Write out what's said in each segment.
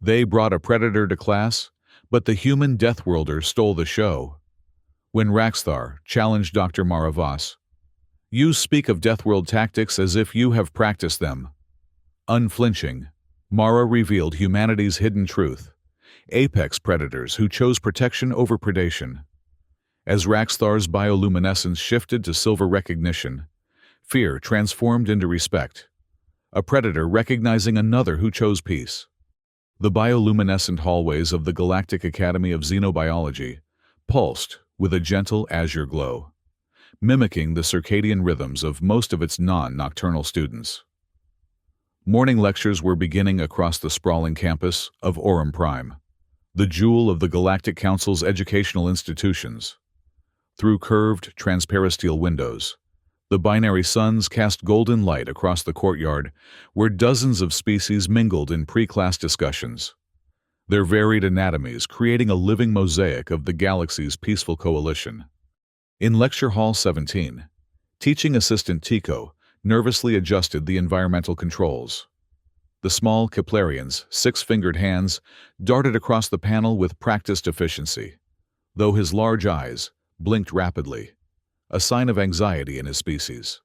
They brought a predator to class, but the human Deathworlder stole the show. When Raxthar challenged Dr. Mara Voss, "You speak of Deathworld tactics as if you have practiced them." Unflinching, Mara revealed humanity's hidden truth: apex predators who chose protection over predation. As Raxthar's bioluminescence shifted to silver recognition, fear transformed into respect. A predator recognizing another who chose peace. The bioluminescent hallways of the Galactic Academy of Xenobiology pulsed with a gentle azure glow, mimicking the circadian rhythms of most of its non-nocturnal students. Morning lectures were beginning across the sprawling campus of Aurum Prime, the jewel of the Galactic Council's educational institutions. Through curved, transparisteel windows, the binary suns cast golden light across the courtyard where dozens of species mingled in pre-class discussions, their varied anatomies creating a living mosaic of the galaxy's peaceful coalition. In Lecture Hall 17, teaching assistant Tico nervously adjusted the environmental controls. The small Keplerian's six-fingered hands darted across the panel with practiced efficiency, though his large eyes blinked rapidly, a sign of anxiety in his species.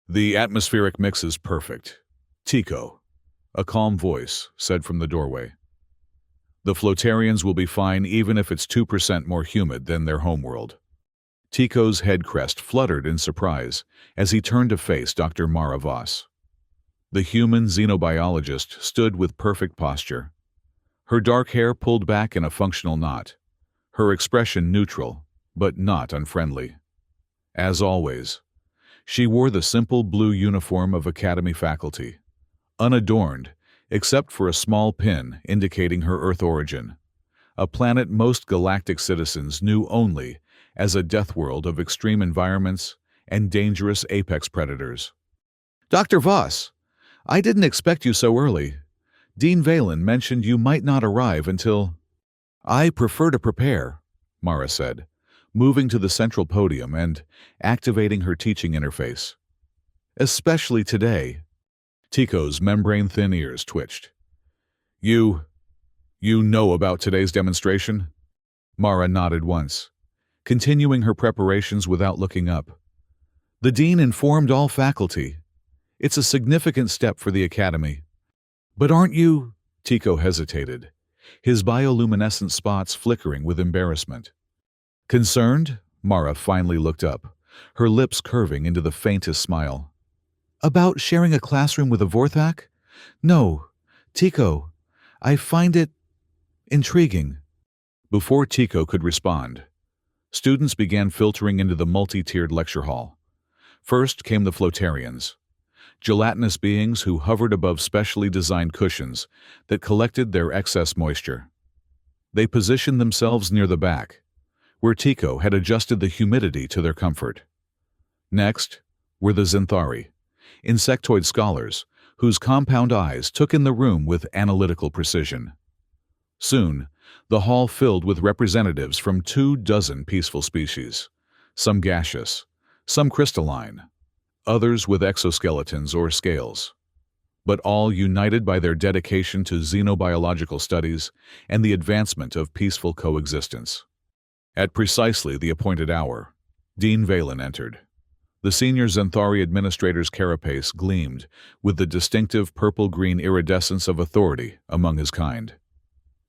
"The atmospheric mix is perfect, Tico," a calm voice said from the doorway. "The Flotarians will be fine even if it's 2% more humid than their homeworld." Tico's head crest fluttered in surprise as he turned to face Dr. Mara Voss. The human xenobiologist stood with perfect posture, her dark hair pulled back in a functional knot, her expression neutral, but not unfriendly. As always, she wore the simple blue uniform of Academy faculty, unadorned except for a small pin indicating her Earth origin, a planet most galactic citizens knew only as a death world of extreme environments and dangerous apex predators. "Dr. Voss, I didn't expect you so early. Dean Valen mentioned you might not arrive until—" "I prefer to prepare," Mara said, moving to the central podium and activating her teaching interface. "Especially today." Tico's membrane-thin ears twitched. You know about today's demonstration?" Mara nodded once, continuing her preparations without looking up. "The dean informed all faculty. It's a significant step for the Academy." "But aren't you—" Tico hesitated, his bioluminescent spots flickering with embarrassment. "Concerned?" Mara finally looked up, her lips curving into the faintest smile. "About sharing a classroom with a Vorthak? No, Tico, I find it intriguing." Before Tico could respond, students began filtering into the multi-tiered lecture hall. First came the Flotarians, gelatinous beings who hovered above specially designed cushions that collected their excess moisture. They positioned themselves near the back, where Tico had adjusted the humidity to their comfort. Next were the Xanthari, insectoid scholars whose compound eyes took in the room with analytical precision. Soon, the hall filled with representatives from 24 peaceful species, some gaseous, some crystalline, others with exoskeletons or scales, but all united by their dedication to xenobiological studies and the advancement of peaceful coexistence. At precisely the appointed hour, Dean Valen entered. The senior Xanthari administrator's carapace gleamed with the distinctive purple-green iridescence of authority among his kind.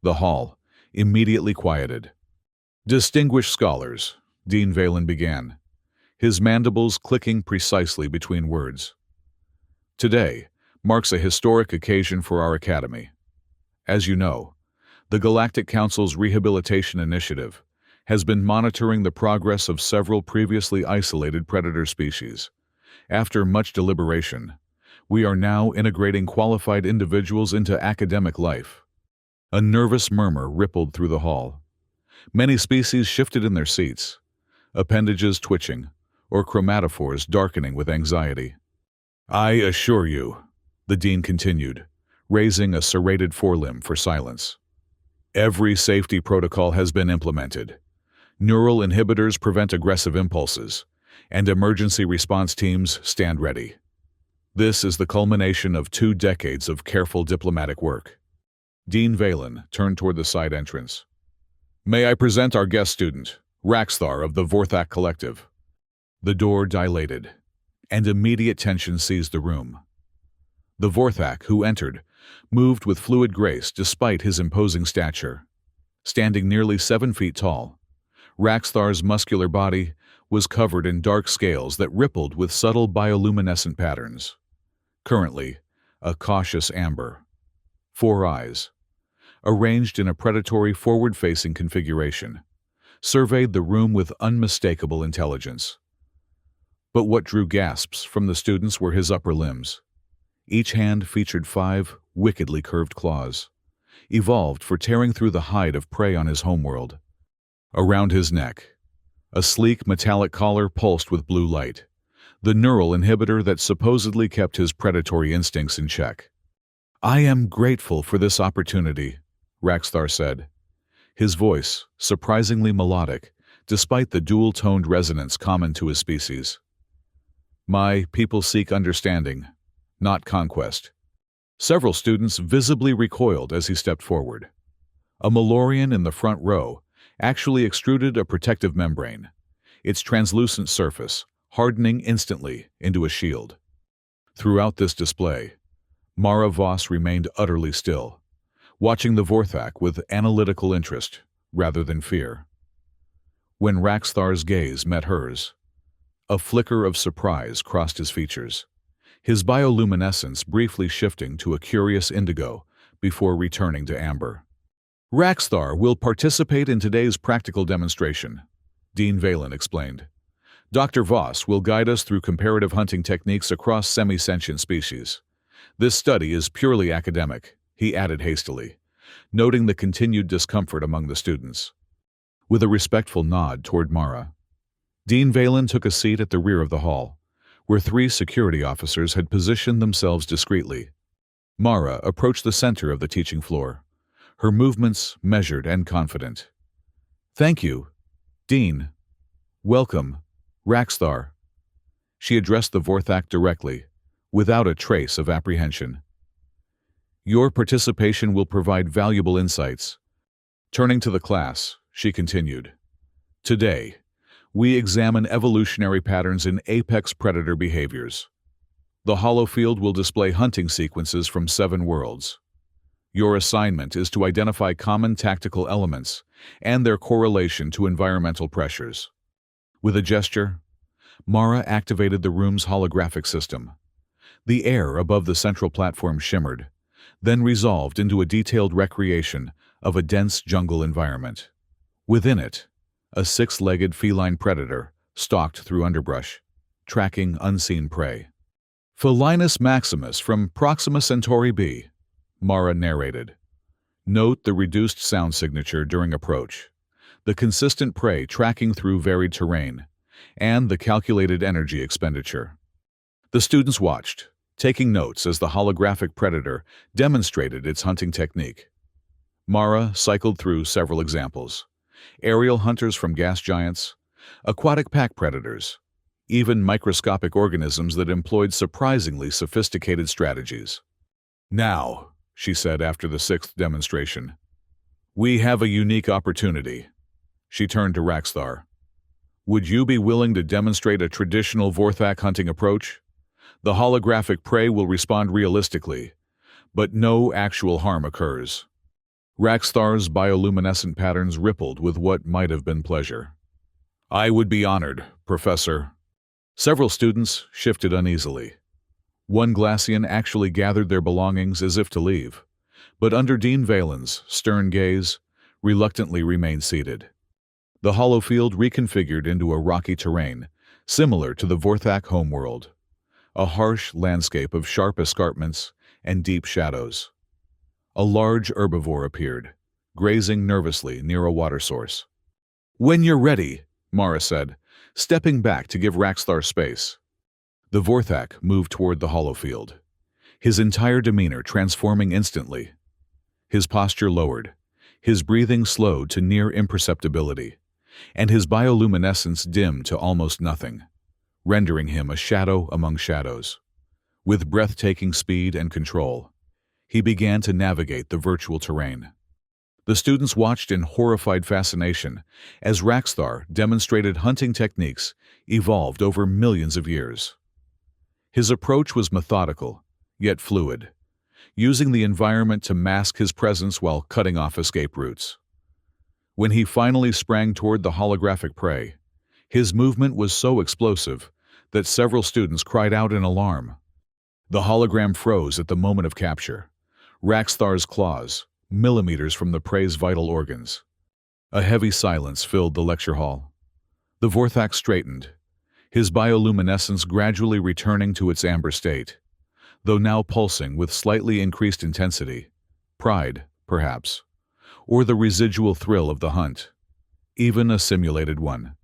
The hall immediately quieted. "Distinguished scholars," Dean Valen began, his mandibles clicking precisely between words. "Today marks a historic occasion for our Academy. As you know, the Galactic Council's Rehabilitation Initiative has been monitoring the progress of several previously isolated predator species. After much deliberation, we are now integrating qualified individuals into academic life." A nervous murmur rippled through the hall. Many species shifted in their seats, appendages twitching, or chromatophores darkening with anxiety. "I assure you," the dean continued, raising a serrated forelimb for silence, "every safety protocol has been implemented. Neural inhibitors prevent aggressive impulses, and emergency response teams stand ready. This is the culmination of 2 decades of careful diplomatic work." Dean Valen turned toward the side entrance. May I present our guest student, Raxthar of the Vorthak Collective. The door dilated, and immediate tension seized the room. The Vorthak, who entered, moved with fluid grace despite his imposing stature. Standing nearly 7 feet tall, Raxthar's muscular body was covered in dark scales that rippled with subtle bioluminescent patterns. Currently, a cautious amber. 4 eyes, arranged in a predatory forward-facing configuration, surveyed the room with unmistakable intelligence. But what drew gasps from the students were his upper limbs. Each hand featured 5 wickedly curved claws, evolved for tearing through the hide of prey on his homeworld. Around his neck, a sleek metallic collar pulsed with blue light, the neural inhibitor that supposedly kept his predatory instincts in check. I am grateful for this opportunity, Raxthar said, his voice surprisingly melodic despite the dual-toned resonance common to his species. My people seek understanding, not conquest. Several students visibly recoiled as he stepped forward. A Malorian in the front row actually extruded a protective membrane, its translucent surface hardening instantly into a shield. Throughout this display, Mara Voss remained utterly still, watching the Vorthak with analytical interest rather than fear. When Raxthar's gaze met hers, a flicker of surprise crossed his features, his bioluminescence briefly shifting to a curious indigo before returning to amber. Raxthar will participate in today's practical demonstration, Dean Valen explained. Dr. Voss will guide us through comparative hunting techniques across semi-sentient species. This study is purely academic, he added hastily, noting the continued discomfort among the students. With a respectful nod toward Mara, Dean Valen took a seat at the rear of the hall, where 3 security officers had positioned themselves discreetly. Mara approached the center of the teaching floor, her movements measured and confident. Thank you, Dean. Welcome, Raxthar. She addressed the Vorthak directly, without a trace of apprehension. Your participation will provide valuable insights. Turning to the class, she continued. Today, we examine evolutionary patterns in apex predator behaviors. The holofield will display hunting sequences from 7 worlds. Your assignment is to identify common tactical elements and their correlation to environmental pressures. With a gesture, Mara activated the room's holographic system. The air above the central platform shimmered, then resolved into a detailed recreation of a dense jungle environment. Within it, a 6-legged feline predator stalked through underbrush, tracking unseen prey. Felinus maximus from Proxima Centauri b, Mara narrated. Note the reduced sound signature during approach, the consistent prey tracking through varied terrain, and the calculated energy expenditure. The students watched, taking notes as the holographic predator demonstrated its hunting technique. Mara cycled through several examples: aerial hunters from gas giants, aquatic pack predators, even microscopic organisms that employed surprisingly sophisticated strategies. Now, she said after the 6th demonstration, we have a unique opportunity. She turned to Raxthar. Would you be willing to demonstrate a traditional Vorthak hunting approach? The holographic prey will respond realistically, but no actual harm occurs. Raxthar's bioluminescent patterns rippled with what might have been pleasure. I would be honored, Professor. Several students shifted uneasily. One Glacian actually gathered their belongings as if to leave, but under Dean Valen's stern gaze, reluctantly remained seated. The holofield reconfigured into a rocky terrain, similar to the Vorthak homeworld, a harsh landscape of sharp escarpments and deep shadows. A large herbivore appeared, grazing nervously near a water source. When you're ready, Mara said, stepping back to give Raxthar space. The Vorthak moved toward the holofield, his entire demeanor transforming instantly. His posture lowered, his breathing slowed to near imperceptibility, and his bioluminescence dimmed to almost nothing, rendering him a shadow among shadows. With breathtaking speed and control, He began to navigate the virtual terrain. The students watched in horrified fascination as Raxthar demonstrated hunting techniques evolved over millions of years. His approach was methodical, yet fluid, using the environment to mask his presence while cutting off escape routes. When he finally sprang toward the holographic prey, his movement was so explosive that several students cried out in alarm. The hologram froze at the moment of capture, Raxthar's claws millimeters from the prey's vital organs. A heavy silence filled the lecture hall. The Vorthak straightened, his bioluminescence gradually returning to its amber state, though now pulsing with slightly increased intensity. Pride, perhaps, or the residual thrill of the hunt, even a simulated one.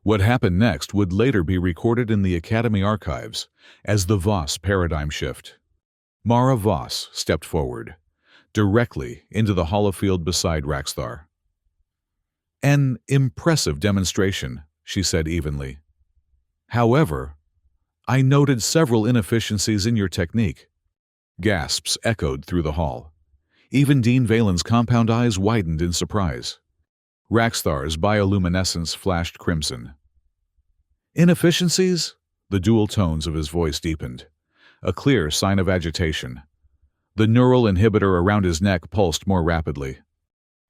What happened next would later be recorded in the Academy archives as the Voss paradigm shift. Mara Voss stepped forward, directly into the holofield beside Raxthar. "An impressive demonstration," she said evenly. "However, I noted several inefficiencies in your technique." Gasps echoed through the hall. Even Dean Valen's compound eyes widened in surprise. Raxthar's bioluminescence flashed crimson. "Inefficiencies?" The dual tones of his voice deepened, a clear sign of agitation. The neural inhibitor around his neck pulsed more rapidly.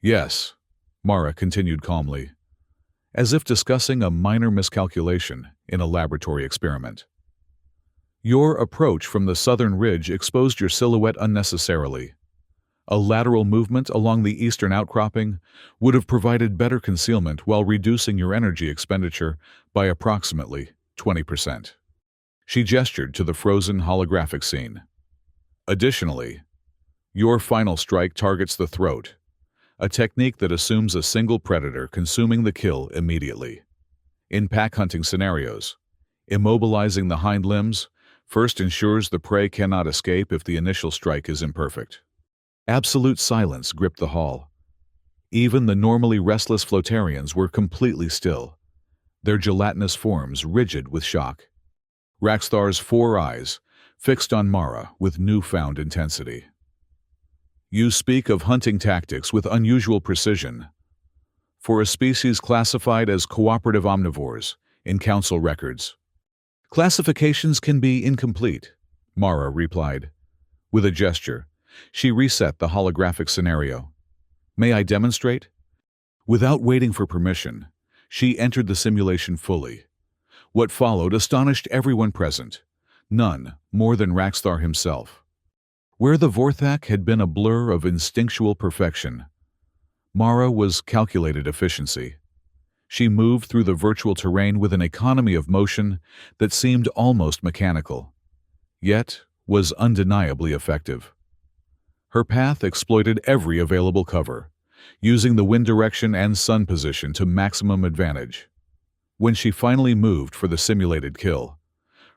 "Yes," Mara continued calmly, as if discussing a minor miscalculation in a laboratory experiment. "Your approach from the southern ridge exposed your silhouette unnecessarily. A lateral movement along the eastern outcropping would have provided better concealment while reducing your energy expenditure by approximately 20%. She gestured to the frozen holographic scene. "Additionally, your final strike targets the throat, a technique that assumes a single predator consuming the kill immediately. In pack hunting scenarios, immobilizing the hind limbs first ensures the prey cannot escape if the initial strike is imperfect." Absolute silence gripped the hall. Even the normally restless Flotarians were completely still, their gelatinous forms rigid with shock. Raxthar's four eyes fixed on Mara with newfound intensity. "You speak of hunting tactics with unusual precision. For a species classified as cooperative omnivores in council records, classifications can be incomplete," Mara replied. With a gesture, she reset the holographic scenario. "May I demonstrate?" Without waiting for permission, she entered the simulation fully. What followed astonished everyone present, none more than Raxthar himself. Where the Vorthak had been a blur of instinctual perfection, Mara was calculated efficiency. She moved through the virtual terrain with an economy of motion that seemed almost mechanical, yet was undeniably effective. Her path exploited every available cover, using the wind direction and sun position to maximum advantage. When she finally moved for the simulated kill,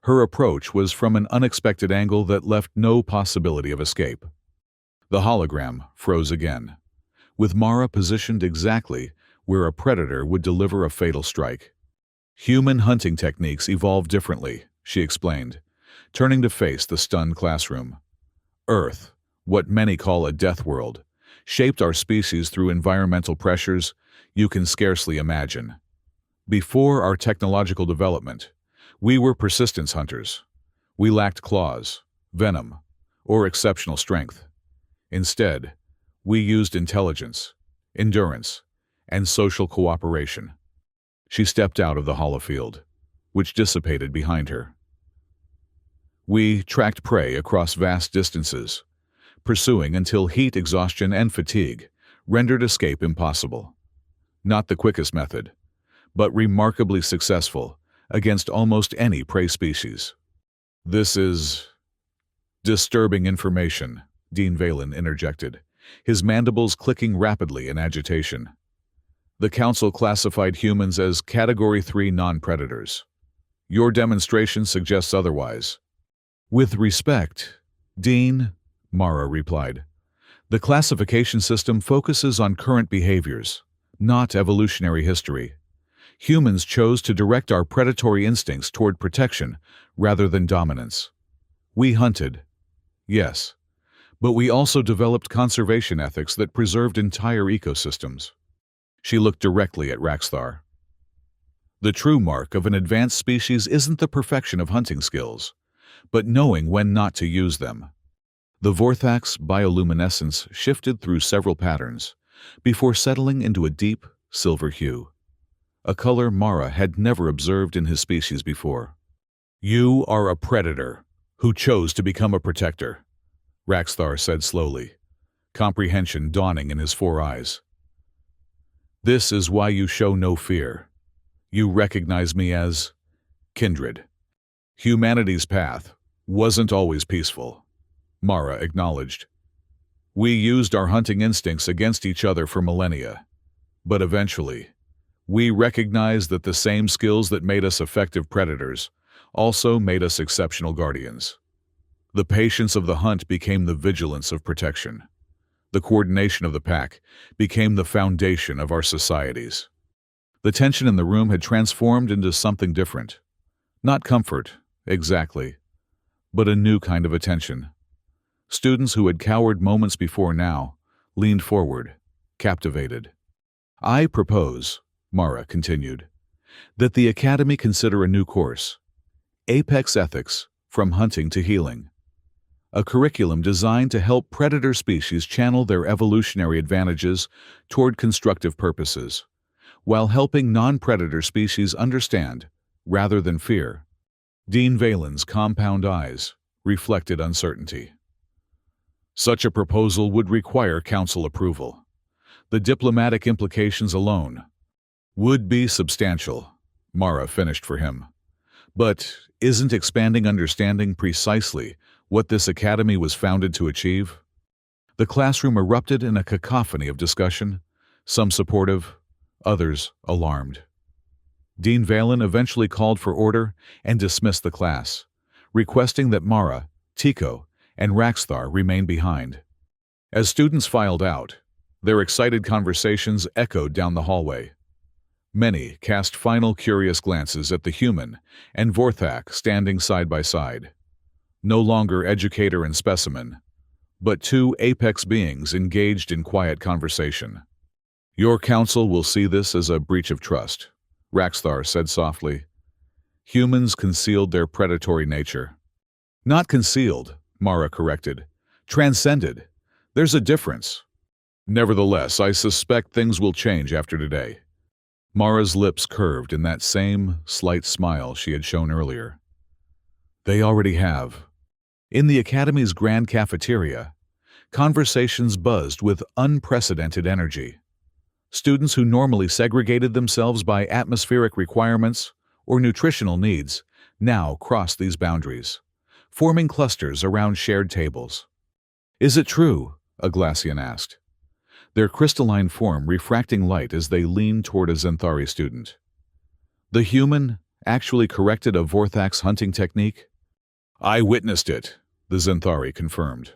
her approach was from an unexpected angle that left no possibility of escape. The hologram froze again, with Mara positioned exactly where a predator would deliver a fatal strike. "Human hunting techniques evolve differently," she explained, turning to face the stunned classroom. "Earth, what many call a death world, shaped our species through environmental pressures you can scarcely imagine. Before our technological development, we were persistence hunters. We lacked claws, venom, or exceptional strength. Instead, we used intelligence, endurance, and social cooperation." She stepped out of the holofield, which dissipated behind her. "We tracked prey across vast distances, pursuing until heat exhaustion and fatigue rendered escape impossible. Not the quickest method, but remarkably successful against almost any prey species." "This is disturbing information," Dean Valen interjected, his mandibles clicking rapidly in agitation. "The Council classified humans as Category 3 non-predators. Your demonstration suggests otherwise." "With respect, Dean," Mara replied, "the classification system focuses on current behaviors, not evolutionary history. Humans chose to direct our predatory instincts toward protection rather than dominance. We hunted, yes, But we also developed conservation ethics that preserved entire ecosystems. She looked directly at Raxthar. The true mark of an advanced species isn't the perfection of hunting skills, but knowing when not to use them. The Vorthak's bioluminescence shifted through several patterns before settling into a deep silver hue, a color Mara had never observed in his species before. "You are a predator who chose to become a protector," Raxthar said slowly, comprehension dawning in his 4 eyes. "This is why you show no fear. You recognize me as kindred." Humanity's path wasn't always peaceful, Mara acknowledged. We used our hunting instincts against each other for millennia, but eventually, we recognized that the same skills that made us effective predators also made us exceptional guardians. The patience of the hunt became the vigilance of protection. The coordination of the pack became the foundation of our societies. The tension in the room had transformed into something different. Not comfort, exactly, but a new kind of attention. Students who had cowered moments before now leaned forward, captivated. "I propose," Mara continued, "that the Academy consider a new course, Apex Ethics from Hunting to Healing. A curriculum designed to help predator species channel their evolutionary advantages toward constructive purposes, while helping non-predator species understand, rather than fear." Dean Valen's compound eyes reflected uncertainty. "Such a proposal would require council approval. The diplomatic implications alone would be substantial," Mara finished for him. "But isn't expanding understanding precisely what this academy was founded to achieve?" The classroom erupted in a cacophony of discussion, some supportive, others alarmed. Dean Valen eventually called for order and dismissed the class, requesting that Mara, Tycho, and Raxthar remain behind. As students filed out, their excited conversations echoed down the hallway. Many cast final curious glances at the human and Vorthak standing side by side. No longer educator and specimen, but 2 apex beings engaged in quiet conversation. "Your council will see this as a breach of trust," Raxthar said softly. "Humans concealed their predatory nature." "Not concealed," Mara corrected. "Transcended. There's a difference." "Nevertheless, I suspect things will change after today." Mara's lips curved in that same slight smile she had shown earlier. "They already have." In the Academy's grand cafeteria, conversations buzzed with unprecedented energy. Students who normally segregated themselves by atmospheric requirements or nutritional needs now crossed these boundaries, forming clusters around shared tables. "Is it true?" a Glacian asked, their crystalline form refracting light as they leaned toward a Zenthari student. "The human actually corrected a Vorthak's hunting technique?" "I witnessed it," the Zenthari confirmed,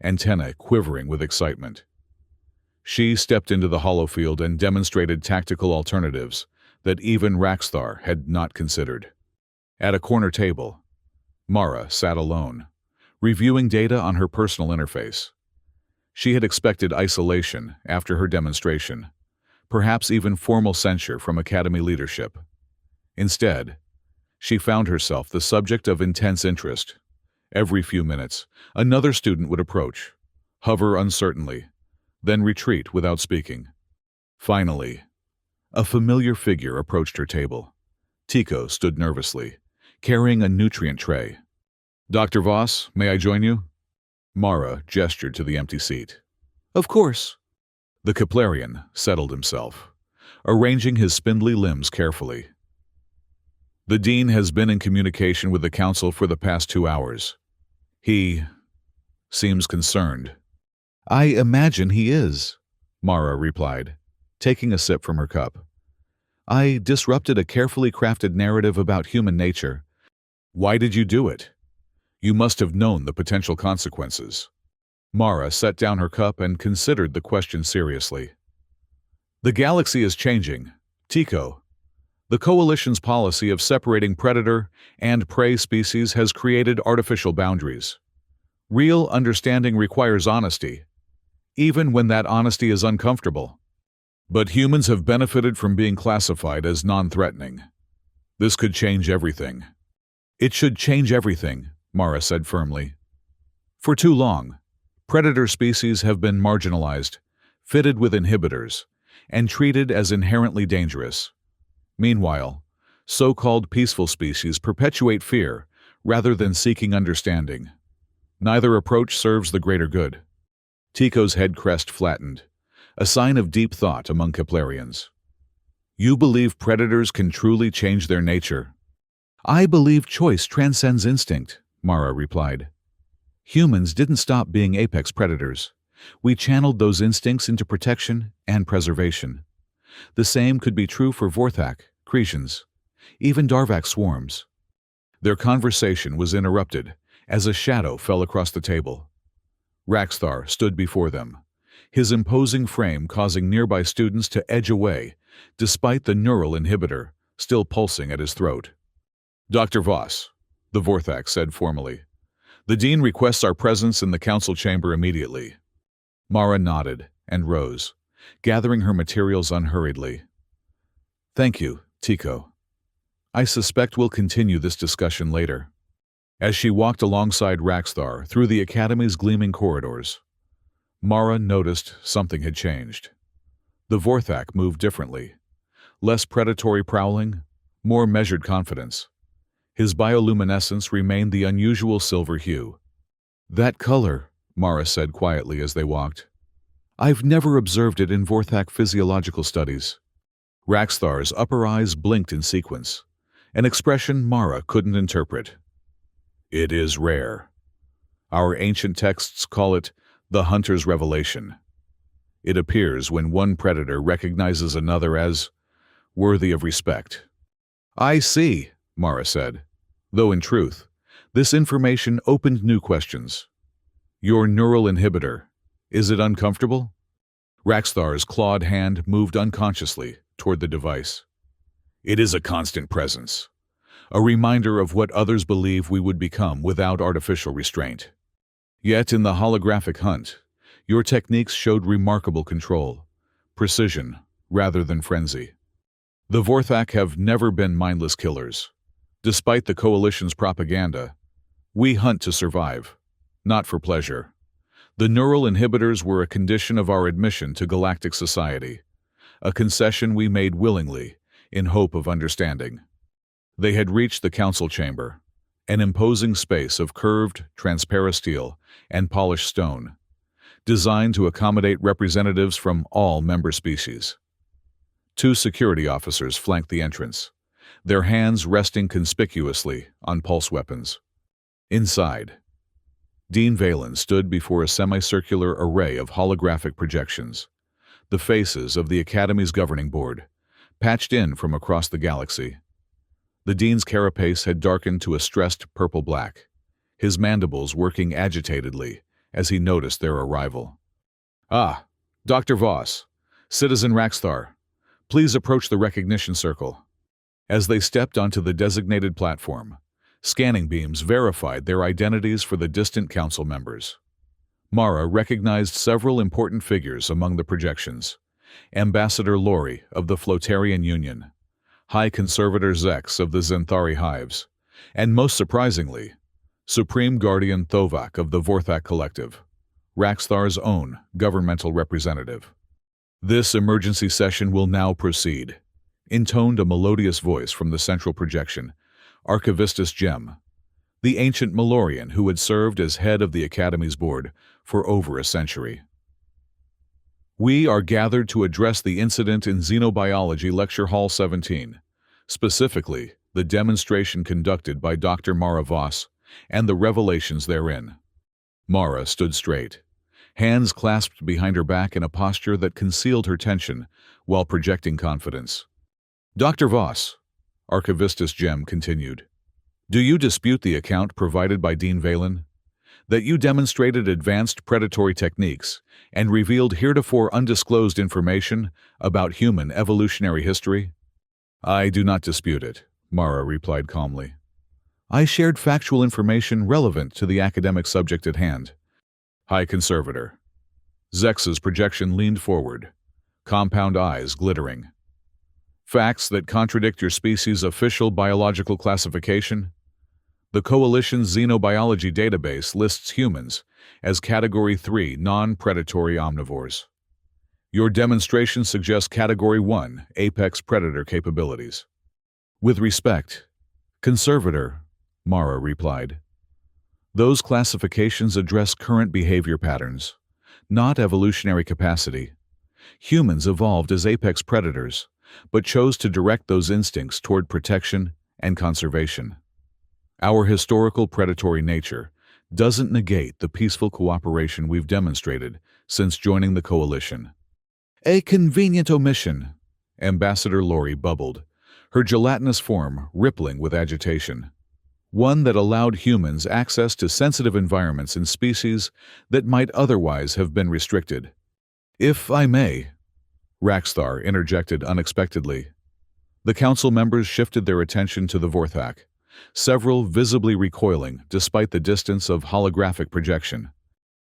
antennae quivering with excitement. She stepped into the holofield and demonstrated tactical alternatives that even Raxthar had not considered. At a corner table, Mara sat alone, reviewing data on her personal interface. She had expected isolation after her demonstration, perhaps even formal censure from Academy leadership. Instead, she found herself the subject of intense interest. Every few minutes, another student would approach, hover uncertainly, then retreat without speaking. Finally, a familiar figure approached her table. Tycho stood nervously, carrying a nutrient tray. "Dr. Voss, may I join you?" Mara gestured to the empty seat. "Of course." The Keplerian settled himself, arranging his spindly limbs carefully. "The dean has been in communication with the council for the past 2 hours. He seems concerned." "I imagine he is," Mara replied, taking a sip from her cup. "I disrupted a carefully crafted narrative about human nature." "Why did you do it? You must have known the potential consequences." Mara set down her cup and considered the question seriously. "The galaxy is changing, Tycho. The Coalition's policy of separating predator and prey species has created artificial boundaries. Real understanding requires honesty, even when that honesty is uncomfortable. But humans have benefited from being classified as non-threatening. This could change everything. It should change everything, Mara said firmly. For too long, predator species have been marginalized, fitted with inhibitors, and treated as inherently dangerous. Meanwhile, so-called peaceful species perpetuate fear rather than seeking understanding. Neither approach serves the greater good. Tico's head crest flattened, a sign of deep thought among Keplerians. You believe predators can truly change their nature? I believe choice transcends instinct, Mara replied. Humans didn't stop being apex predators. We channeled those instincts into protection and preservation. The same could be true for Vorthak, Cretians, even Darvak swarms. Their conversation was interrupted as a shadow fell across the table. Raxthar stood before them, his imposing frame causing nearby students to edge away, despite the neural inhibitor still pulsing at his throat. Dr. Voss, the Vorthak said formally, the Dean requests our presence in the council chamber immediately. Mara nodded and rose, gathering her materials unhurriedly. Thank you, Tico. I suspect we'll continue this discussion later. As she walked alongside Raxthar through the Academy's gleaming corridors, Mara noticed something had changed. The Vorthak moved differently. Less predatory prowling, more measured confidence. His bioluminescence remained the unusual silver hue. That color, Mara said quietly as they walked. I've never observed it in Vorthak physiological studies. Raxthar's upper eyes blinked in sequence, an expression Mara couldn't interpret. It is rare. Our ancient texts call it the hunter's revelation. It appears when one predator recognizes another as worthy of respect. I see, Mara said, though in truth, this information opened new questions. Your neural inhibitor, is it uncomfortable? Raxthar's clawed hand moved unconsciously toward the device. It is a constant presence, a reminder of what others believe we would become without artificial restraint. Yet in the holographic hunt, your techniques showed remarkable control, precision, rather than frenzy. The Vorthak have never been mindless killers. Despite the Coalition's propaganda, we hunt to survive, not for pleasure. The neural inhibitors were a condition of our admission to galactic society, a concession we made willingly, in hope of understanding. They had reached the council chamber, an imposing space of curved, transparasteel, and polished stone, designed to accommodate representatives from all member species. 2 security officers flanked the entrance, their hands resting conspicuously on pulse weapons. Inside, Dean Valen stood before a semicircular array of holographic projections, the faces of the Academy's governing board, patched in from across the galaxy. The Dean's carapace had darkened to a stressed purple-black, his mandibles working agitatedly as he noticed their arrival. Ah, Dr. Voss, Citizen Raxthar, please approach the recognition circle. As they stepped onto the designated platform, scanning beams verified their identities for the distant council members. Mara recognized several important figures among the projections. Ambassador Lori of the Flotarian Union, High Conservator Zex of the Zenthari Hives, and most surprisingly, Supreme Guardian Thovak of the Vorthak Collective, Raxthar's own governmental representative. This emergency session will now proceed, intoned a melodious voice from the central projection, Archivistus Gem, the ancient Malorian who had served as head of the Academy's board for over a century. We are gathered to address the incident in Xenobiology Lecture Hall 17, specifically the demonstration conducted by Dr. Mara Voss and the revelations therein. Mara stood straight, hands clasped behind her back in a posture that concealed her tension while projecting confidence. Dr. Voss, Archivistus Gem continued, do you dispute the account provided by Dean Valen? That you demonstrated advanced predatory techniques and revealed heretofore undisclosed information about human evolutionary history? I do not dispute it, Mara replied calmly. I shared factual information relevant to the academic subject at hand. High Conservator. Zex's projection leaned forward, compound eyes glittering. Facts that contradict your species' official biological classification? The Coalition's xenobiology database lists humans as Category 3 non-predatory omnivores. Your demonstration suggests Category 1 apex predator capabilities. With respect, Conservator, Mara replied. Those classifications address current behavior patterns, not evolutionary capacity. Humans evolved as apex predators, but chose to direct those instincts toward protection and conservation. Our historical predatory nature doesn't negate the peaceful cooperation we've demonstrated since joining the Coalition. A convenient omission, Ambassador Lori bubbled, her gelatinous form rippling with agitation. One that allowed humans access to sensitive environments and species that might otherwise have been restricted. If I may, Raxthar interjected unexpectedly. The council members shifted their attention to the Vorthak, several visibly recoiling despite the distance of holographic projection.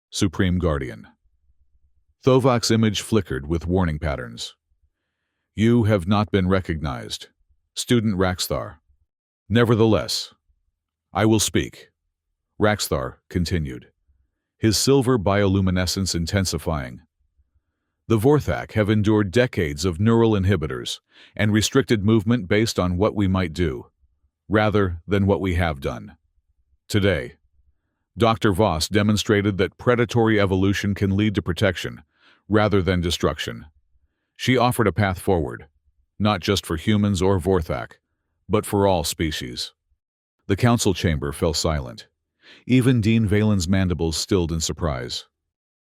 Supreme Guardian. Thovak's image flickered with warning patterns. You have not been recognized, Student Raxthar. Nevertheless, I will speak, Raxthar continued, his silver bioluminescence intensifying. The Vorthak have endured decades of neural inhibitors and restricted movement based on what we might do, rather than what we have done. Today, Dr. Voss demonstrated that predatory evolution can lead to protection, rather than destruction. She offered a path forward, not just for humans or Vorthak, but for all species. The council chamber fell silent. Even Dean Valen's mandibles stilled in surprise.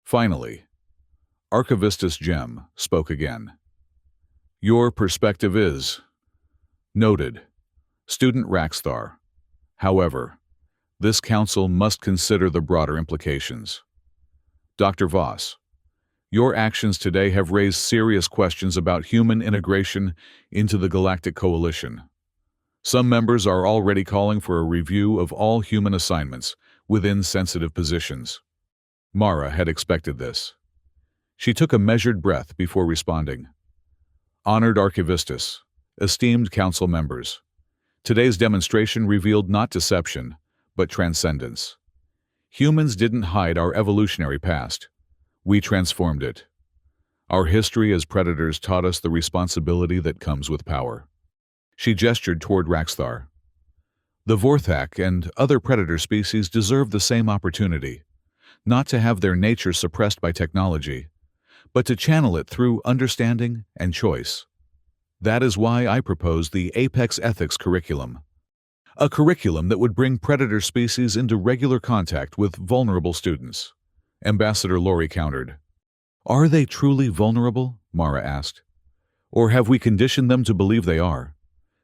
Finally, Archivistus Gem spoke again. Your perspective is noted, Student Raxthar. However, this council must consider the broader implications. Dr. Voss, your actions today have raised serious questions about human integration into the Galactic Coalition. Some members are already calling for a review of all human assignments within sensitive positions. Mara had expected this. She took a measured breath before responding. Honored Archivistus, esteemed council members, today's demonstration revealed not deception, but transcendence. Humans didn't hide our evolutionary past. We transformed it. Our history as predators taught us the responsibility that comes with power. She gestured toward Raxthar. The Vorthak and other predator species deserve the same opportunity, not to have their nature suppressed by technology, but to channel it through understanding and choice. That is why I proposed the Apex Ethics curriculum, a curriculum that would bring predator species into regular contact with vulnerable students. Ambassador Lori countered. Are they truly vulnerable? Mara asked. Or have we conditioned them to believe they are?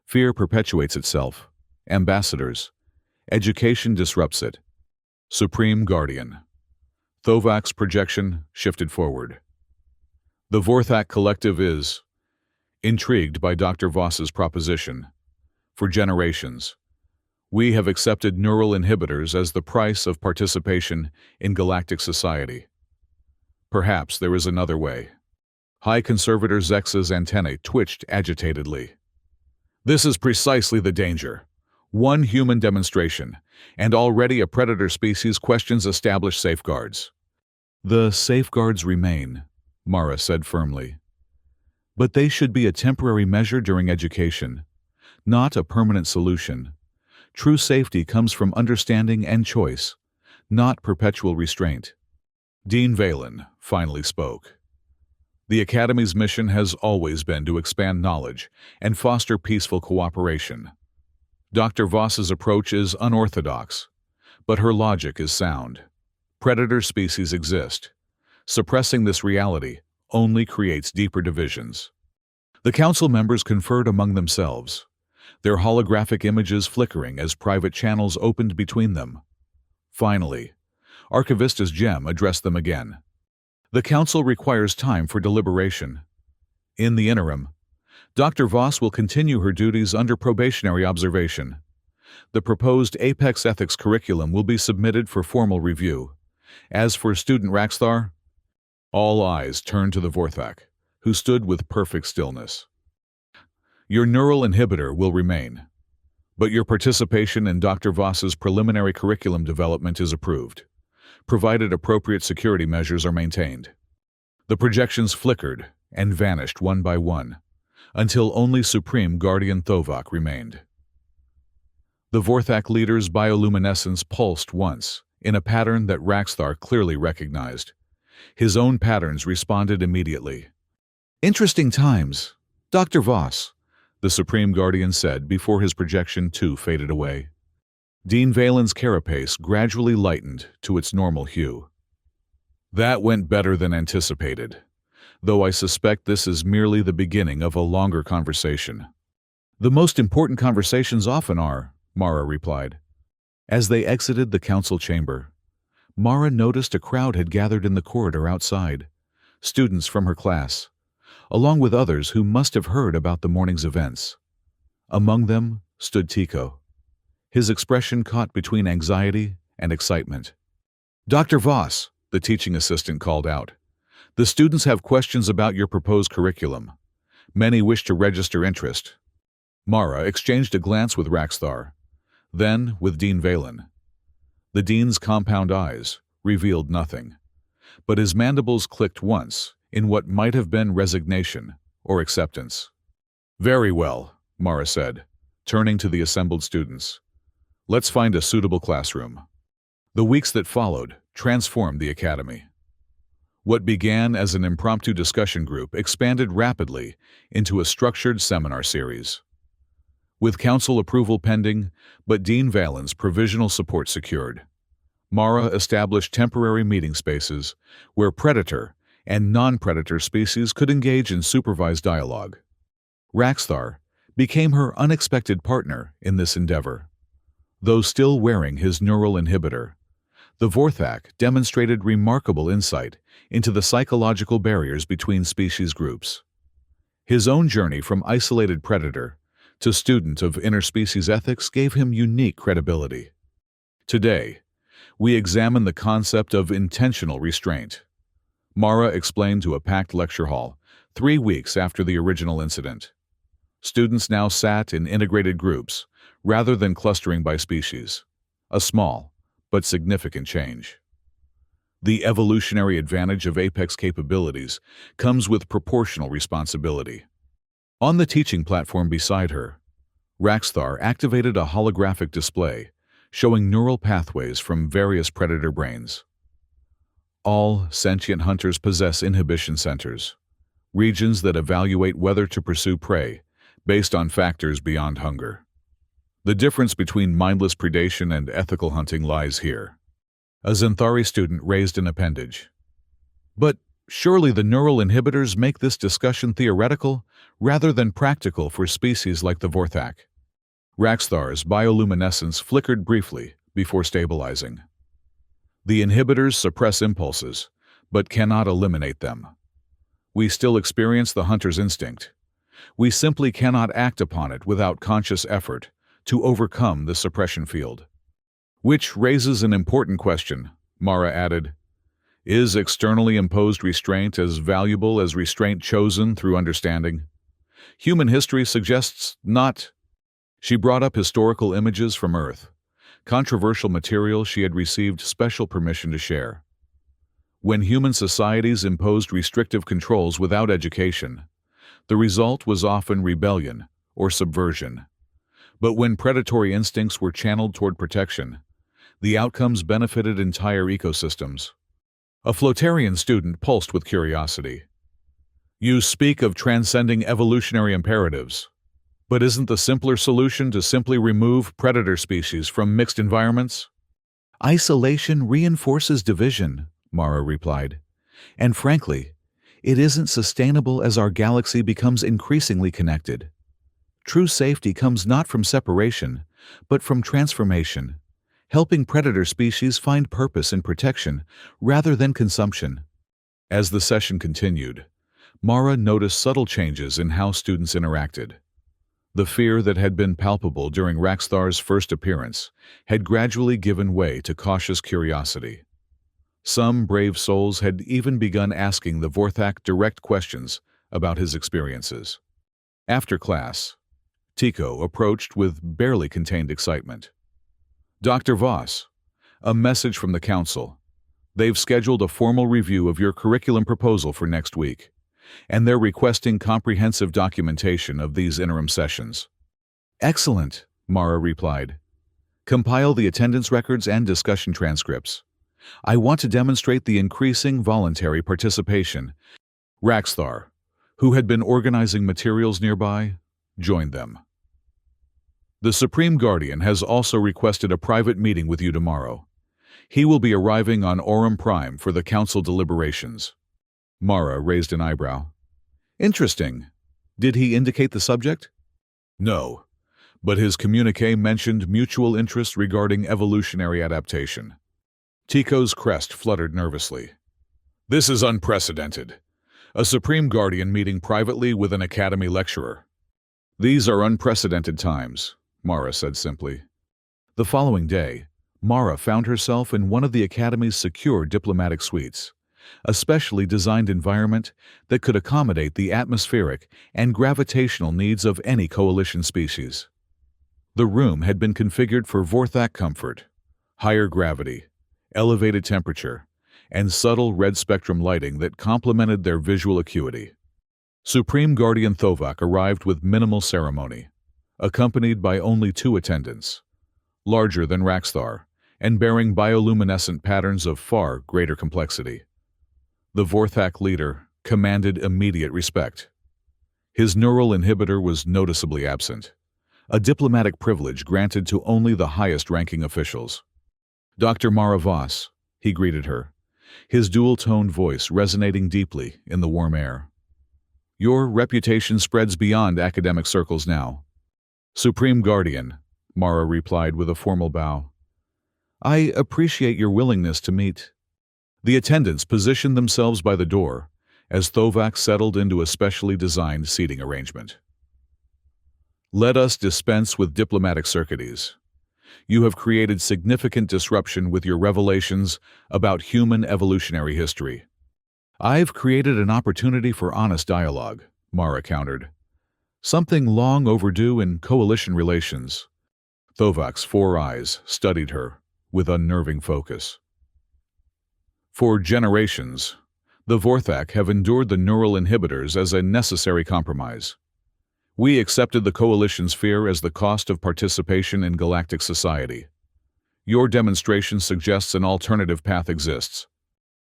Fear perpetuates itself. Ambassadors. Education disrupts it. Supreme Guardian. Thovak's projection shifted forward. The Vorthak Collective is intrigued by Dr. Voss's proposition. For generations, we have accepted neural inhibitors as the price of participation in galactic society. Perhaps there is another way. High Conservator Zex's antennae twitched agitatedly. This is precisely the danger. One human demonstration, and already a predator species questions established safeguards. The safeguards remain, Mara said firmly. But they should be a temporary measure during education, not a permanent solution. True safety comes from understanding and choice, not perpetual restraint. Dean Valen finally spoke. The Academy's mission has always been to expand knowledge and foster peaceful cooperation. Dr. Voss's approach is unorthodox, but her logic is sound. Predator species exist. Suppressing this reality only creates deeper divisions. The council members conferred among themselves, their holographic images flickering as private channels opened between them. Finally, Archivistus Gem addressed them again. The council requires time for deliberation. In the interim, Dr. Voss will continue her duties under probationary observation. The proposed Apex Ethics curriculum will be submitted for formal review. As for student Raxthar, all eyes turned to the Vorthak, who stood with perfect stillness. Your neural inhibitor will remain, but your participation in Dr. Voss's preliminary curriculum development is approved, provided appropriate security measures are maintained. The projections flickered and vanished one by one, until only Supreme Guardian Thovak remained. The Vorthak leader's bioluminescence pulsed once, in a pattern that Raxthar clearly recognized. His own patterns responded immediately. "Interesting times, Dr. Voss," the Supreme Guardian said before his projection too faded away. Dean Valen's carapace gradually lightened to its normal hue. "That went better than anticipated, though I suspect this is merely the beginning of a longer conversation." "The most important conversations often are," Mara replied. As they exited the council chamber, Mara noticed a crowd had gathered in the corridor outside, students from her class, along with others who must have heard about the morning's events. Among them stood Tico, his expression caught between anxiety and excitement. "Dr. Voss," the teaching assistant called out, "the students have questions about your proposed curriculum. Many wish to register interest." Mara exchanged a glance with Raxthar, then with Dean Valen. The dean's compound eyes revealed nothing, but his mandibles clicked once in what might have been resignation or acceptance. "Very well," Mara said, turning to the assembled students. "Let's find a suitable classroom." The weeks that followed transformed the academy. What began as an impromptu discussion group expanded rapidly into a structured seminar series. With council approval pending, but Dean Valen's provisional support secured, Mara established temporary meeting spaces where predator and non-predator species could engage in supervised dialogue. Raxthar became her unexpected partner in this endeavor. Though still wearing his neural inhibitor, the Vorthak demonstrated remarkable insight into the psychological barriers between species groups. His own journey from isolated predator to student of interspecies ethics gave him unique credibility. Today, we examine the concept of intentional restraint. Mara explained to a packed lecture hall 3 weeks after the original incident. Students now sat in integrated groups rather than clustering by species, a small but significant change. The evolutionary advantage of Apex capabilities comes with proportional responsibility. On the teaching platform beside her, Raxthar activated a holographic display showing neural pathways from various predator brains. All sentient hunters possess inhibition centers, regions that evaluate whether to pursue prey based on factors beyond hunger. The difference between mindless predation and ethical hunting lies here. A Xanthari student raised an appendage. "But surely the neural inhibitors make this discussion theoretical rather than practical for species like the Vorthak." Raxthar's bioluminescence flickered briefly before stabilizing. "The inhibitors suppress impulses, but cannot eliminate them. We still experience the hunter's instinct. We simply cannot act upon it without conscious effort to overcome the suppression field." "Which raises an important question," Mara added. "Is externally imposed restraint as valuable as restraint chosen through understanding? Human history suggests not." She brought up historical images from Earth, controversial material she had received special permission to share. When human societies imposed restrictive controls without education, the result was often rebellion or subversion. But when predatory instincts were channeled toward protection, the outcomes benefited entire ecosystems. A Floatarian student pulsed with curiosity. "You speak of transcending evolutionary imperatives, but isn't the simpler solution to simply remove predator species from mixed environments?" "Isolation reinforces division," Mara replied. "And frankly, it isn't sustainable as our galaxy becomes increasingly connected. True safety comes not from separation, but from transformation, helping predator species find purpose in protection rather than consumption." As the session continued, Mara noticed subtle changes in how students interacted. The fear that had been palpable during Raxthar's first appearance had gradually given way to cautious curiosity. Some brave souls had even begun asking the Vorthak direct questions about his experiences. After class, Tycho approached with barely contained excitement. "Dr. Voss, a message from the council. They've scheduled a formal review of your curriculum proposal for next week, and they're requesting comprehensive documentation of these interim sessions." "Excellent," Mara replied. "Compile the attendance records and discussion transcripts. I want to demonstrate the increasing voluntary participation." Raxthar, who had been organizing materials nearby, joined them. "The Supreme Guardian has also requested a private meeting with you tomorrow. He will be arriving on Aurum Prime for the council deliberations." Mara raised an eyebrow. "Interesting. Did he indicate the subject?" "No, but his communiqué mentioned mutual interest regarding evolutionary adaptation." Tycho's crest fluttered nervously. "This is unprecedented. A Supreme Guardian meeting privately with an Academy lecturer." "These are unprecedented times," Mara said simply. The following day, Mara found herself in one of the Academy's secure diplomatic suites, a specially designed environment that could accommodate the atmospheric and gravitational needs of any coalition species. The room had been configured for Vorthak comfort, higher gravity, elevated temperature, and subtle red spectrum lighting that complemented their visual acuity. Supreme Guardian Thovak arrived with minimal ceremony, accompanied by only 2 attendants, larger than Raxthar, and bearing bioluminescent patterns of far greater complexity. The Vorthak leader commanded immediate respect. His neural inhibitor was noticeably absent, a diplomatic privilege granted to only the highest-ranking officials. "Dr. Mara Voss," he greeted her, his dual-toned voice resonating deeply in the warm air. "Your reputation spreads beyond academic circles now." "Supreme Guardian," Mara replied with a formal bow. "I appreciate your willingness to meet." The attendants positioned themselves by the door as Thovak settled into a specially designed seating arrangement. "Let us dispense with diplomatic circuities. You have created significant disruption with your revelations about human evolutionary history." "I've created an opportunity for honest dialogue," Mara countered. "Something long overdue in coalition relations." Thovak's 4 eyes studied her with unnerving focus. "For generations, the Vorthak have endured the neural inhibitors as a necessary compromise. We accepted the Coalition's fear as the cost of participation in galactic society. Your demonstration suggests an alternative path exists."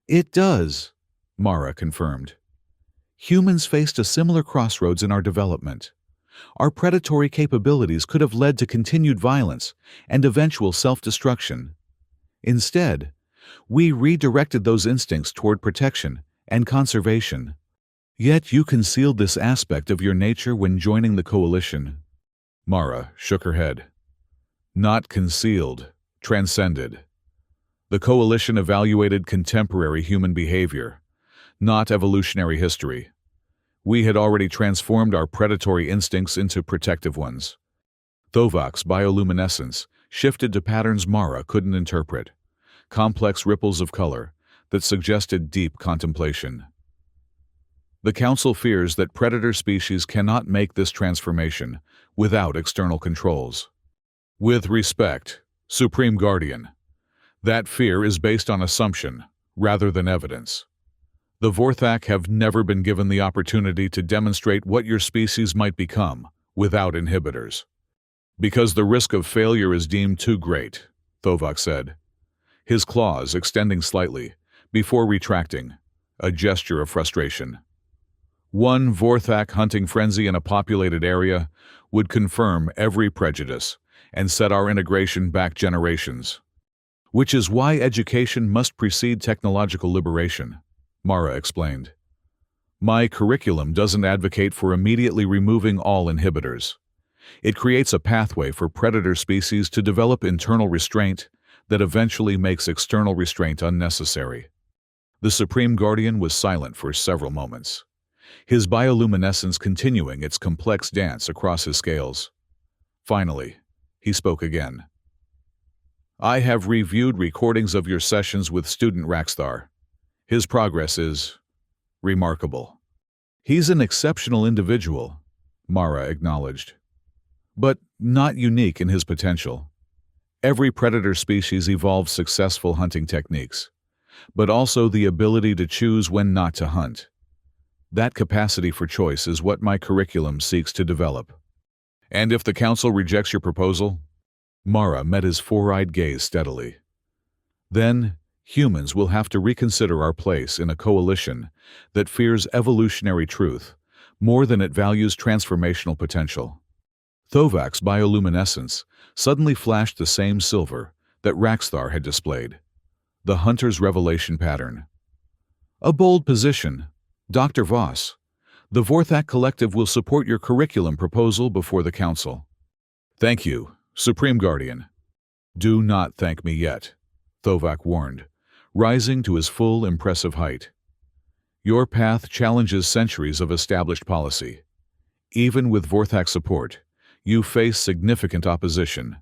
"It does," Mara confirmed. "Humans faced a similar crossroads in our development. Our predatory capabilities could have led to continued violence and eventual self-destruction. Instead, we redirected those instincts toward protection and conservation. Yet you concealed this aspect of your nature when joining the Coalition." Mara shook her head. "Not concealed, transcended. The Coalition evaluated contemporary human behavior, not evolutionary history. We had already transformed our predatory instincts into protective ones." Thovak's bioluminescence shifted to patterns Mara couldn't interpret, complex ripples of color that suggested deep contemplation. "The Council fears that predator species cannot make this transformation without external controls." "With respect, Supreme Guardian, that fear is based on assumption rather than evidence. The Vorthak have never been given the opportunity to demonstrate what your species might become without inhibitors. Because the risk of failure is deemed too great," Thovak said, his claws extending slightly before retracting, a gesture of frustration. "One Vorthak hunting frenzy in a populated area would confirm every prejudice and set our integration back generations. Which is why education must precede technological liberation," Mara explained. "My curriculum doesn't advocate for immediately removing all inhibitors. It creates a pathway for predator species to develop internal restraint that eventually makes external restraint unnecessary." The Supreme Guardian was silent for several moments, his bioluminescence continuing its complex dance across his scales. Finally, he spoke again. I have reviewed recordings of your sessions with student Raxthar. His progress is remarkable. He's an exceptional individual, Mara acknowledged, but not unique in his potential. Every predator species evolves successful hunting techniques, but also the ability to choose when not to hunt. That capacity for choice is what my curriculum seeks to develop. And if the council rejects your proposal? Mara met his four-eyed gaze steadily. Then, humans will have to reconsider our place in a coalition that fears evolutionary truth more than it values transformational potential. Thovak's bioluminescence suddenly flashed the same silver that Raxthar had displayed. The hunter's revelation pattern. A bold position, Dr. Voss. The Vorthak Collective will support your curriculum proposal before the council. Thank you, Supreme Guardian. Do not thank me yet, Thovak warned, rising to his full impressive height. Your path challenges centuries of established policy. Even with Vorthak support, you face significant opposition.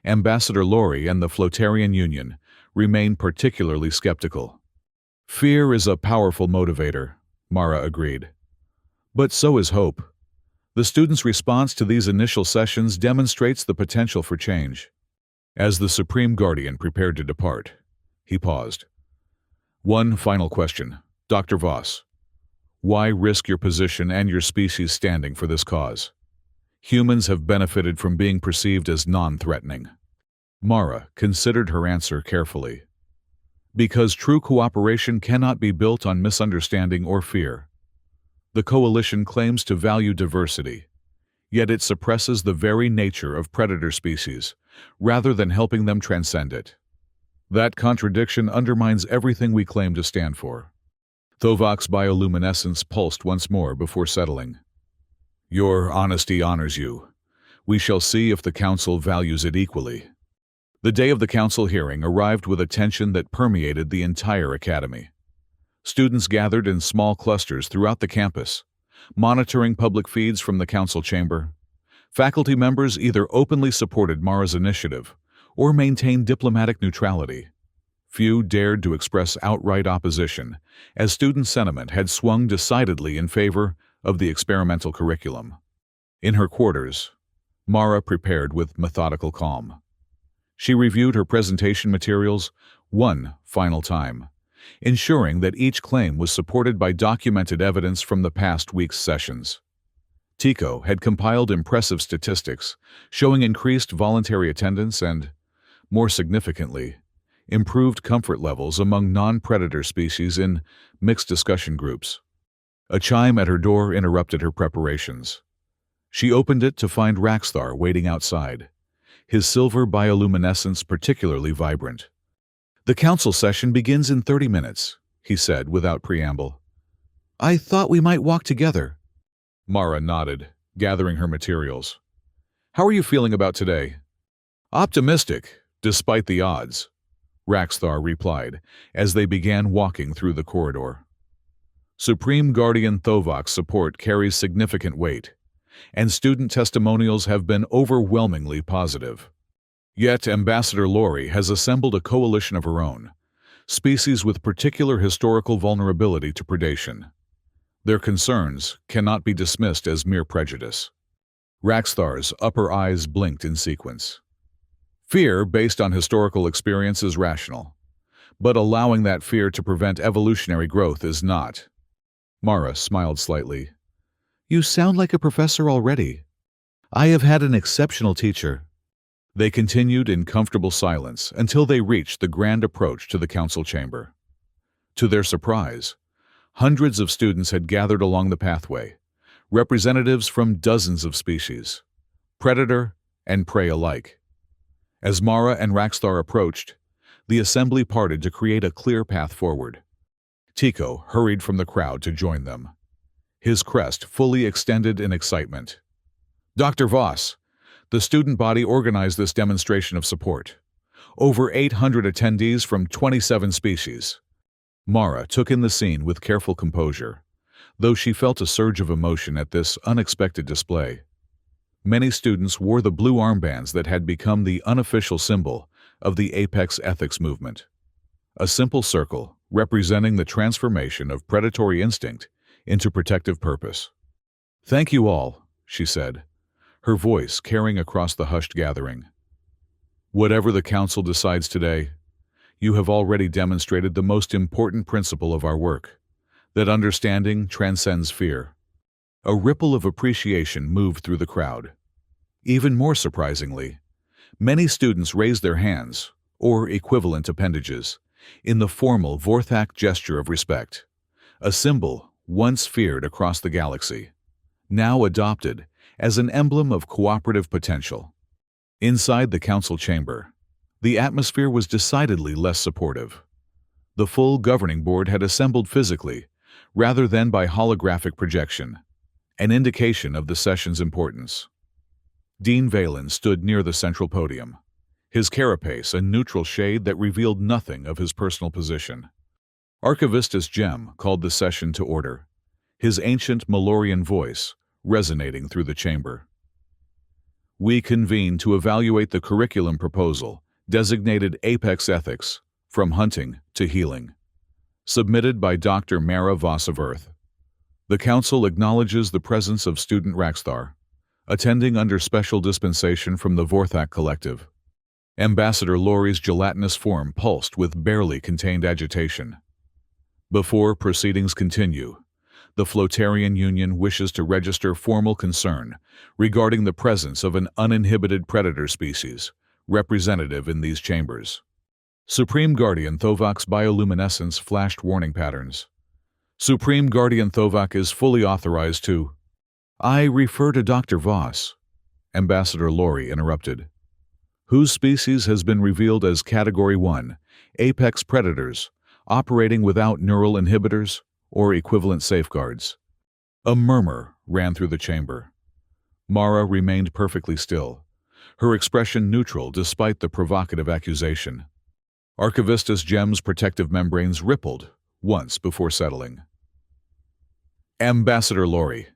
Ambassador Lori and the Flotarian Union remain particularly skeptical. Fear is a powerful motivator, Mara agreed. But so is hope. The students' response to these initial sessions demonstrates the potential for change. As the Supreme Guardian prepared to depart, he paused. One final question, Dr. Voss. Why risk your position and your species standing for this cause? Humans have benefited from being perceived as non-threatening. Mara considered her answer carefully. Because true cooperation cannot be built on misunderstanding or fear. The coalition claims to value diversity, yet it suppresses the very nature of predator species, rather than helping them transcend it. That contradiction undermines everything we claim to stand for. Thovak's bioluminescence pulsed once more before settling. Your honesty honors you. We shall see if the council values it equally. The day of the council hearing arrived with a tension that permeated the entire academy. Students gathered in small clusters throughout the campus, monitoring public feeds from the council chamber. Faculty members either openly supported Mara's initiative or maintained diplomatic neutrality. Few dared to express outright opposition, as student sentiment had swung decidedly in favor of the experimental curriculum. In her quarters, Mara prepared with methodical calm. She reviewed her presentation materials one final time, ensuring that each claim was supported by documented evidence from the past week's sessions. Tico had compiled impressive statistics showing increased voluntary attendance and, more significantly, improved comfort levels among non-predator species in mixed discussion groups. A chime at her door interrupted her preparations. She opened it to find Raxthar waiting outside, his silver bioluminescence particularly vibrant. The council session begins in 30 minutes, he said without preamble. I thought we might walk together. Mara nodded, gathering her materials. How are you feeling about today? Optimistic, despite the odds, Raxthar replied as they began walking through the corridor. Supreme Guardian Thovak's support carries significant weight, and student testimonials have been overwhelmingly positive. Yet Ambassador Lori has assembled a coalition of her own, species with particular historical vulnerability to predation. Their concerns cannot be dismissed as mere prejudice. Raxthar's upper eyes blinked in sequence. Fear based on historical experience is rational, but allowing that fear to prevent evolutionary growth is not. Mara smiled slightly. You sound like a professor already. I have had an exceptional teacher. They continued in comfortable silence until they reached the grand approach to the council chamber. To their surprise, hundreds of students had gathered along the pathway, representatives from dozens of species, predator and prey alike. As Mara and Raxthar approached, the assembly parted to create a clear path forward. Tico hurried from the crowd to join them, his crest fully extended in excitement. Dr. Voss, the student body organized this demonstration of support. Over 800 attendees from 27 species. Mara took in the scene with careful composure, though she felt a surge of emotion at this unexpected display. Many students wore the blue armbands that had become the unofficial symbol of the Apex Ethics movement. A simple circle representing the transformation of predatory instinct into protective purpose. "Thank you all," she said, her voice carrying across the hushed gathering. "Whatever the Council decides today, you have already demonstrated the most important principle of our work, that understanding transcends fear." A ripple of appreciation moved through the crowd. Even more surprisingly, many students raised their hands, or equivalent appendages, in the formal Vorthak gesture of respect, a symbol once feared across the galaxy, now adopted as an emblem of cooperative potential. Inside the council chamber, the atmosphere was decidedly less supportive. The full governing board had assembled physically, rather than by holographic projection, an indication of the session's importance. Dean Valen stood near the central podium, his carapace a neutral shade that revealed nothing of his personal position. Archivistus Gem called the session to order, his ancient Malorian voice resonating through the chamber. "We convene to evaluate the curriculum proposal, designated Apex Ethics, from Hunting to Healing, submitted by Dr. Mara Voss of Earth. The Council acknowledges the presence of student Raxthar, attending under special dispensation from the Vorthak Collective." Ambassador Laurie's gelatinous form pulsed with barely contained agitation. "Before proceedings continue, the Flotarian Union wishes to register formal concern regarding the presence of an uninhibited predator species representative in these chambers." Supreme Guardian Thovak's bioluminescence flashed warning patterns. "Supreme Guardian Thovak is fully authorized to—" "I refer to Dr. Voss," Ambassador Laurie interrupted, "whose species has been revealed as Category 1, apex predators, operating without neural inhibitors or equivalent safeguards." A murmur ran through the chamber. Mara remained perfectly still, her expression neutral despite the provocative accusation. Archivistus Gem's protective membranes rippled once before settling. "Ambassador Laurie,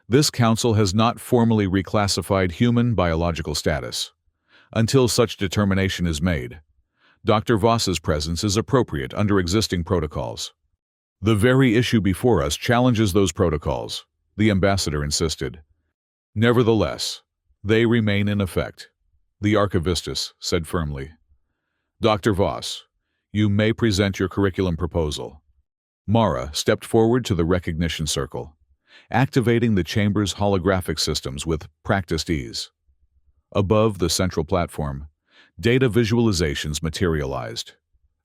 this council has not formally reclassified human biological status. Until such determination is made, Dr. Voss's presence is appropriate under existing protocols." "The very issue before us challenges those protocols," the ambassador insisted. "Nevertheless, they remain in effect," the archivistus said firmly. "Dr. Voss, you may present your curriculum proposal." Mara stepped forward to the recognition circle, activating the chamber's holographic systems with practiced ease. Above the central platform, data visualizations materialized,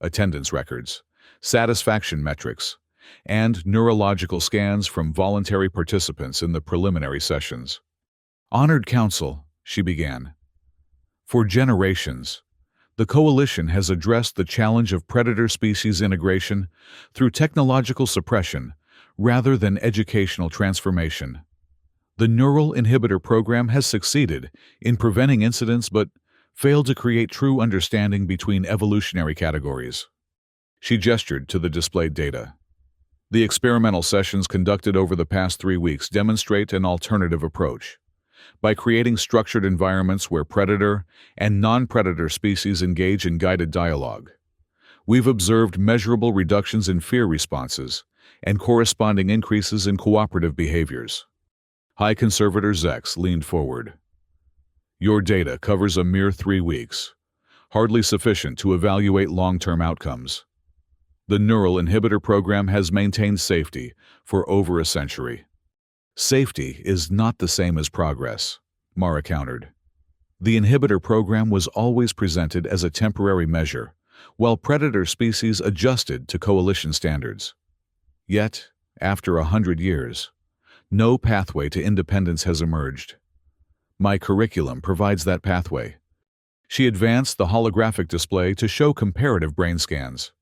attendance records, satisfaction metrics, and neurological scans from voluntary participants in the preliminary sessions. "Honored Council," she began. "For generations, the Coalition has addressed the challenge of predator species integration through technological suppression rather than educational transformation. The Neural Inhibitor Program has succeeded in preventing incidents but failed to create true understanding between evolutionary categories." She gestured to the displayed data. "The experimental sessions conducted over the past 3 weeks demonstrate an alternative approach. By creating structured environments where predator and non-predator species engage in guided dialogue, we've observed measurable reductions in fear responses and corresponding increases in cooperative behaviors." High Conservator Zex leaned forward. "Your data covers a mere 3 weeks, hardly sufficient to evaluate long-term outcomes. The Neural Inhibitor Program has maintained safety for over a century." "Safety is not the same as progress," Mara countered. "The Inhibitor Program was always presented as a temporary measure, while predator species adjusted to Coalition standards. Yet, after 100 years, no pathway to independence has emerged. My curriculum provides that pathway." She advanced the holographic display to show comparative brain scans.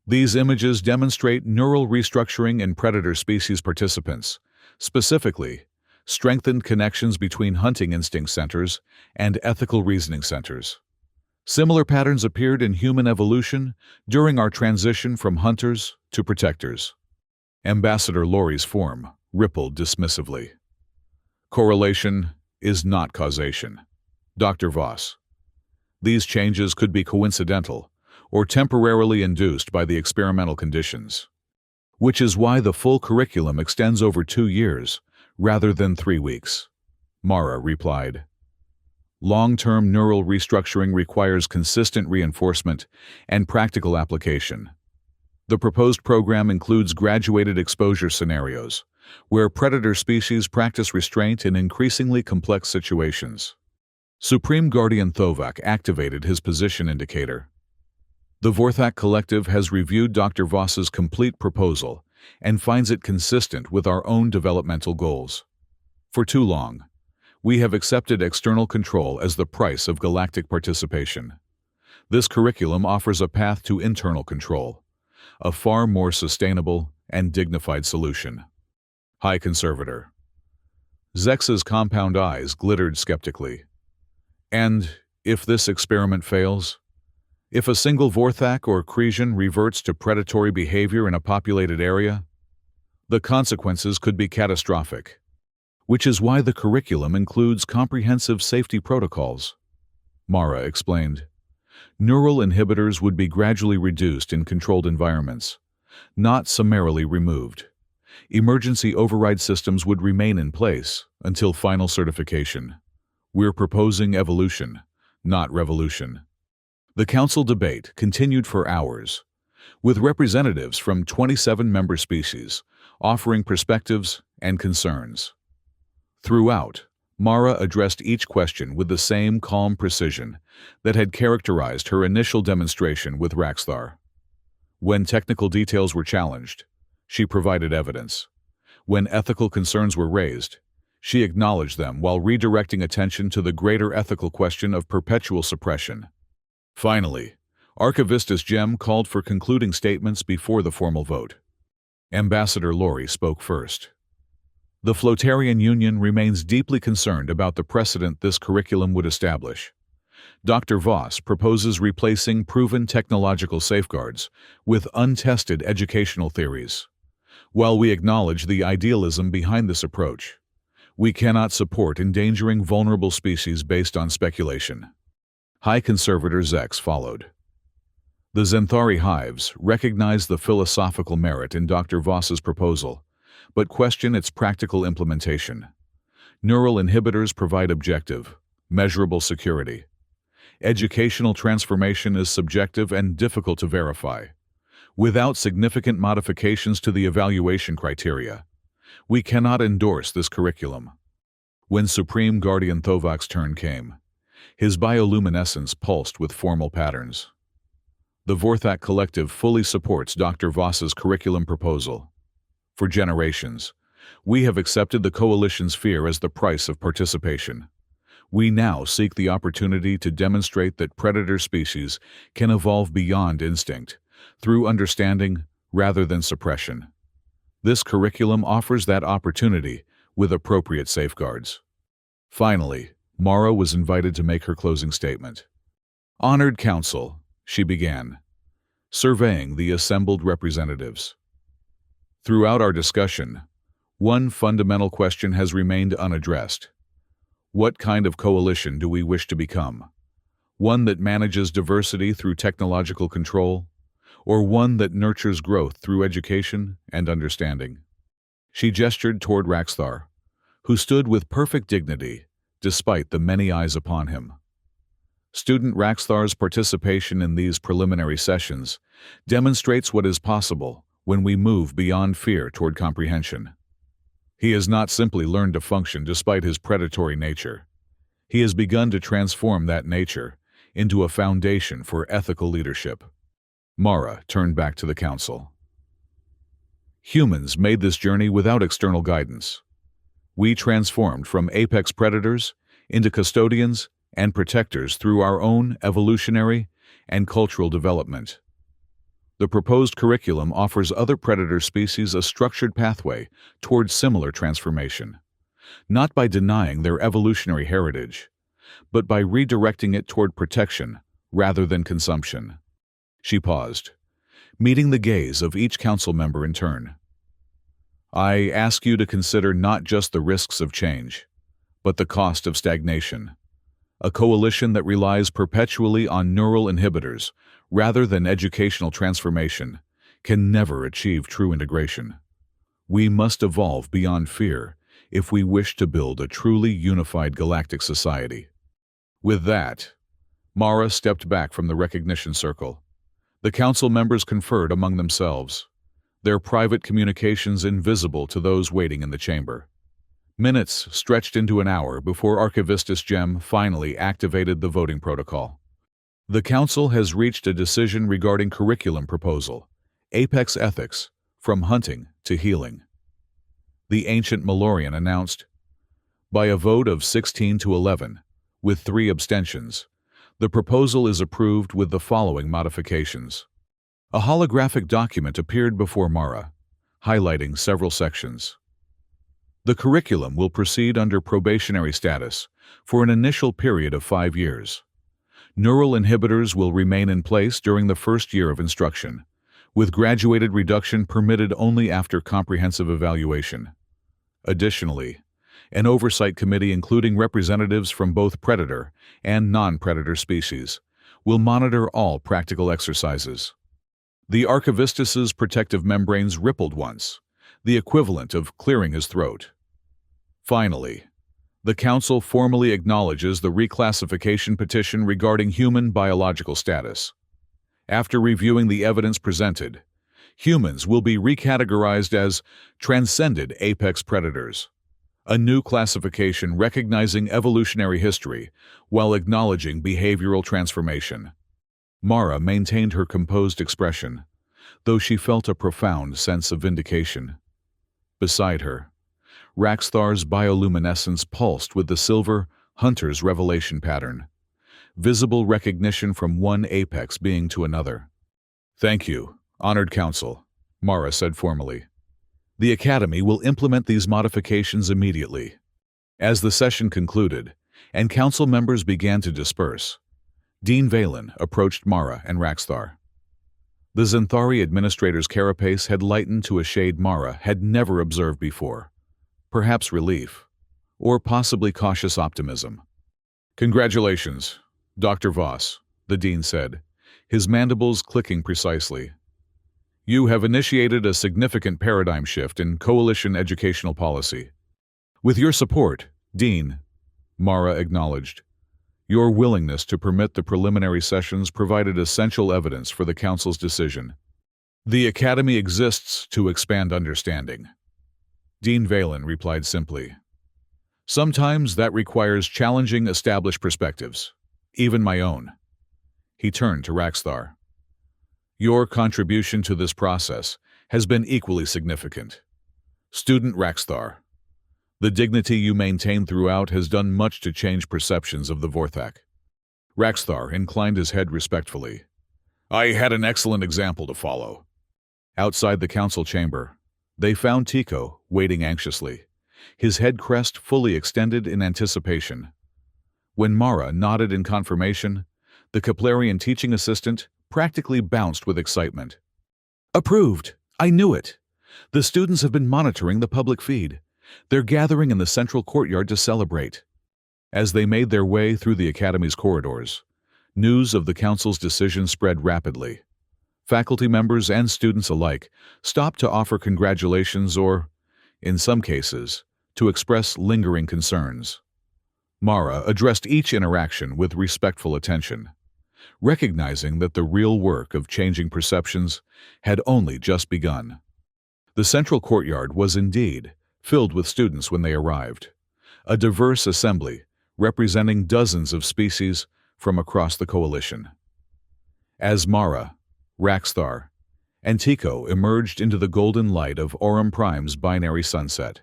"These images demonstrate neural restructuring in predator species participants, specifically, strengthened connections between hunting instinct centers and ethical reasoning centers. Similar patterns appeared in human evolution during our transition from hunters to protectors." Ambassador Laurie's form rippled dismissively. Correlation is not causation. Dr. Voss. These changes could be coincidental or temporarily induced by the experimental conditions, which is why the full curriculum extends over 2 years rather than 3 weeks. Mara replied. Long-term neural restructuring requires consistent reinforcement and practical application. The proposed program includes graduated exposure scenarios, where predator species practice restraint in increasingly complex situations. Supreme Guardian Thovak activated his position indicator. The Vorthak Collective has reviewed Dr. Voss's complete proposal and finds it consistent with our own developmental goals. For too long, we have accepted external control as the price of galactic participation. This curriculum offers a path to internal control, a far more sustainable and dignified solution. High Conservator. Zex's compound eyes glittered skeptically. And if this experiment fails? If a single Vorthak or Cresian reverts to predatory behavior in a populated area? The consequences could be catastrophic, which is why the curriculum includes comprehensive safety protocols. Mara explained. Neural inhibitors would be gradually reduced in controlled environments, not summarily removed. Emergency override systems would remain in place until final certification. We're proposing evolution, not revolution. The council debate continued for hours, with representatives from 27 member species offering perspectives and concerns. Throughout, Mara addressed each question with the same calm precision that had characterized her initial demonstration with Raxthar. When technical details were challenged, she provided evidence. When ethical concerns were raised, she acknowledged them while redirecting attention to the greater ethical question of perpetual suppression. Finally, Archivistus Gem called for concluding statements before the formal vote. Ambassador Laurie spoke first. The Flotarian Union remains deeply concerned about the precedent this curriculum would establish. Dr. Voss proposes replacing proven technological safeguards with untested educational theories. While we acknowledge the idealism behind this approach, we cannot support endangering vulnerable species based on speculation. High Conservator Zex followed. The Zenthari hives recognize the philosophical merit in Dr. Voss's proposal, but question its practical implementation. Neural inhibitors provide objective, measurable security. Educational transformation is subjective and difficult to verify. Without significant modifications to the evaluation criteria, we cannot endorse this curriculum. When Supreme Guardian Thovak's turn came, his bioluminescence pulsed with formal patterns. The Vorthak Collective fully supports Dr. Voss's curriculum proposal. For generations, we have accepted the Coalition's fear as the price of participation. We now seek the opportunity to demonstrate that predator species can evolve beyond instinct, through understanding rather than suppression. This curriculum offers that opportunity with appropriate safeguards. Finally, Mara was invited to make her closing statement. Honored Council, she began, surveying the assembled representatives. Throughout our discussion, one fundamental question has remained unaddressed. What kind of coalition do we wish to become? One that manages diversity through technological control, or one that nurtures growth through education and understanding? She gestured toward Raxthar, who stood with perfect dignity despite the many eyes upon him. Student Raxthar's participation in these preliminary sessions demonstrates what is possible when we move beyond fear toward comprehension. He has not simply learned to function despite his predatory nature. He has begun to transform that nature into a foundation for ethical leadership. Mara turned back to the council. Humans made this journey without external guidance. We transformed from apex predators into custodians and protectors through our own evolutionary and cultural development. The proposed curriculum offers other predator species a structured pathway towards similar transformation, not by denying their evolutionary heritage, but by redirecting it toward protection rather than consumption. She paused, meeting the gaze of each council member in turn. I ask you to consider not just the risks of change, but the cost of stagnation. A coalition that relies perpetually on neural inhibitors rather than educational transformation can never achieve true integration. We must evolve beyond fear if we wish to build a truly unified galactic society. With that, Mara stepped back from the recognition circle. The council members conferred among themselves, their private communications invisible to those waiting in the chamber. Minutes stretched into an hour before Archivistus Gem finally activated the voting protocol. The council has reached a decision regarding curriculum proposal, Apex Ethics, from hunting to healing. The ancient Malorian announced, by a vote of 16 to 11, with 3 abstentions, the proposal is approved with the following modifications. A holographic document appeared before Mara, highlighting several sections. The curriculum will proceed under probationary status for an initial period of 5 years. Neural inhibitors will remain in place during the first year of instruction, with graduated reduction permitted only after comprehensive evaluation. Additionally, an oversight committee including representatives from both predator and non-predator species will monitor all practical exercises. The Archivistus's protective membranes rippled once, the equivalent of clearing his throat. Finally, the Council formally acknowledges the reclassification petition regarding human biological status. After reviewing the evidence presented, humans will be recategorized as transcended apex predators, a new classification recognizing evolutionary history while acknowledging behavioral transformation. Mara maintained her composed expression, though she felt a profound sense of vindication. Beside her, Raxthar's bioluminescence pulsed with the silver hunter's revelation pattern, visible recognition from one apex being to another. Thank you, honored council, Mara said formally. The Academy will implement these modifications immediately. As the session concluded, and council members began to disperse, Dean Valen approached Mara and Raxthar. The Xanthari administrator's carapace had lightened to a shade Mara had never observed before. Perhaps relief, or possibly cautious optimism. Congratulations, Dr. Voss, the dean said, his mandibles clicking precisely. You have initiated a significant paradigm shift in coalition educational policy. With your support, Dean, Mara acknowledged, your willingness to permit the preliminary sessions provided essential evidence for the Council's decision. The Academy exists to expand understanding. Dean Valen replied simply. Sometimes that requires challenging established perspectives, even my own. He turned to Raxthar. Your contribution to this process has been equally significant. Student Raxthar, the dignity you maintain throughout has done much to change perceptions of the Vorthak. Raxthar inclined his head respectfully. I had an excellent example to follow. Outside the council chamber, they found Tico waiting anxiously, his head crest fully extended in anticipation. When Mara nodded in confirmation, the Keplerian teaching assistant practically bounced with excitement. Approved! I knew it! The students have been monitoring the public feed. They're gathering in the central courtyard to celebrate. As they made their way through the Academy's corridors, news of the Council's decision spread rapidly. Faculty members and students alike stopped to offer congratulations or, in some cases, to express lingering concerns. Mara addressed each interaction with respectful attention, recognizing that the real work of changing perceptions had only just begun. The central courtyard was indeed filled with students when they arrived, a diverse assembly representing dozens of species from across the coalition. As Mara, Raxthar, and Tico emerged into the golden light of Aurum Prime's binary sunset,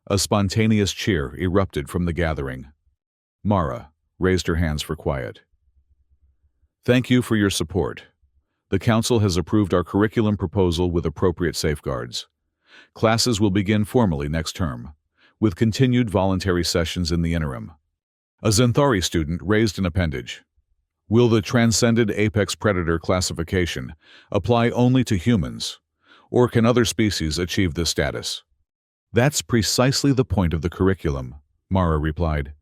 a spontaneous cheer erupted from the gathering. Mara raised her hands for quiet. Thank you for your support. The Council has approved our curriculum proposal with appropriate safeguards. Classes will begin formally next term, with continued voluntary sessions in the interim. A Xanthari student raised an appendage. Will the Transcended Apex Predator classification apply only to humans, Or can other species achieve this status? That's precisely the point of the curriculum, Mara replied.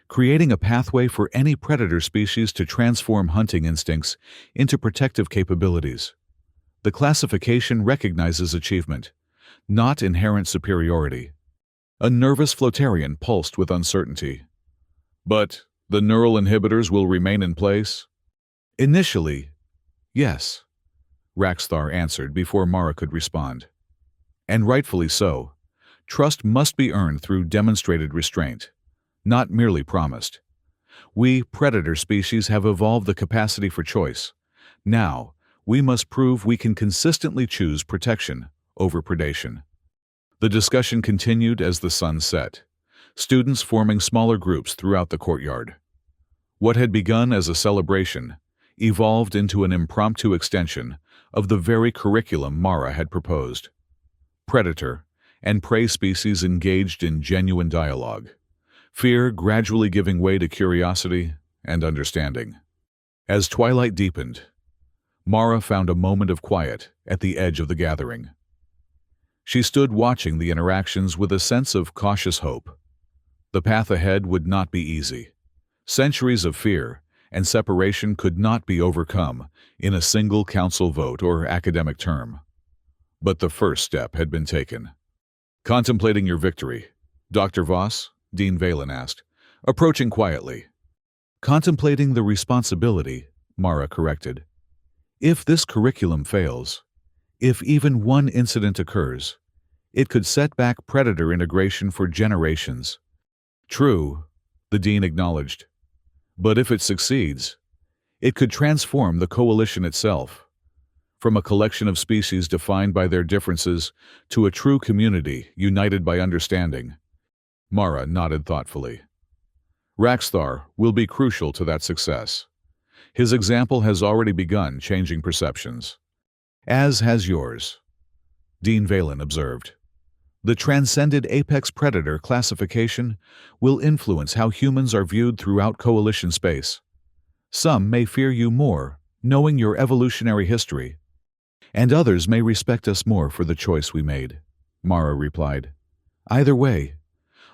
Creating a pathway for any predator species to transform hunting instincts into protective capabilities. The classification recognizes achievement, not inherent superiority. A nervous Flotarian pulsed with uncertainty. But the neural inhibitors will remain in place? Initially, yes, Raxthar answered before Mara could respond. And rightfully so. Trust must be earned through demonstrated restraint, not merely promised. We, predator species, have evolved the capacity for choice. Now, we must prove we can consistently choose protection over predation. The discussion continued as the sun set, students forming smaller groups throughout the courtyard. What had begun as a celebration evolved into an impromptu extension of the very curriculum Mara had proposed. Predator and prey species engaged in genuine dialogue, fear gradually giving way to curiosity and understanding. As twilight deepened, Mara found a moment of quiet at the edge of the gathering. She stood watching the interactions with a sense of cautious hope. The path ahead would not be easy. Centuries of fear and separation could not be overcome in a single council vote or academic term. But the first step had been taken. Contemplating your victory, Dr. Voss, Dean Valen asked, approaching quietly. Contemplating the responsibility, Mara corrected. If this curriculum fails, if even one incident occurs, it could set back predator integration for generations. True, the dean acknowledged. But if it succeeds, it could transform the coalition itself. From a collection of species defined by their differences to a true community united by understanding. Mara nodded thoughtfully. Raxthar will be crucial to that success. His example has already begun changing perceptions. As has yours, Dean Valen observed. The transcended apex predator classification will influence how humans are viewed throughout coalition space. Some may fear you more, knowing your evolutionary history, and others may respect us more for the choice we made, Mara replied. Either way,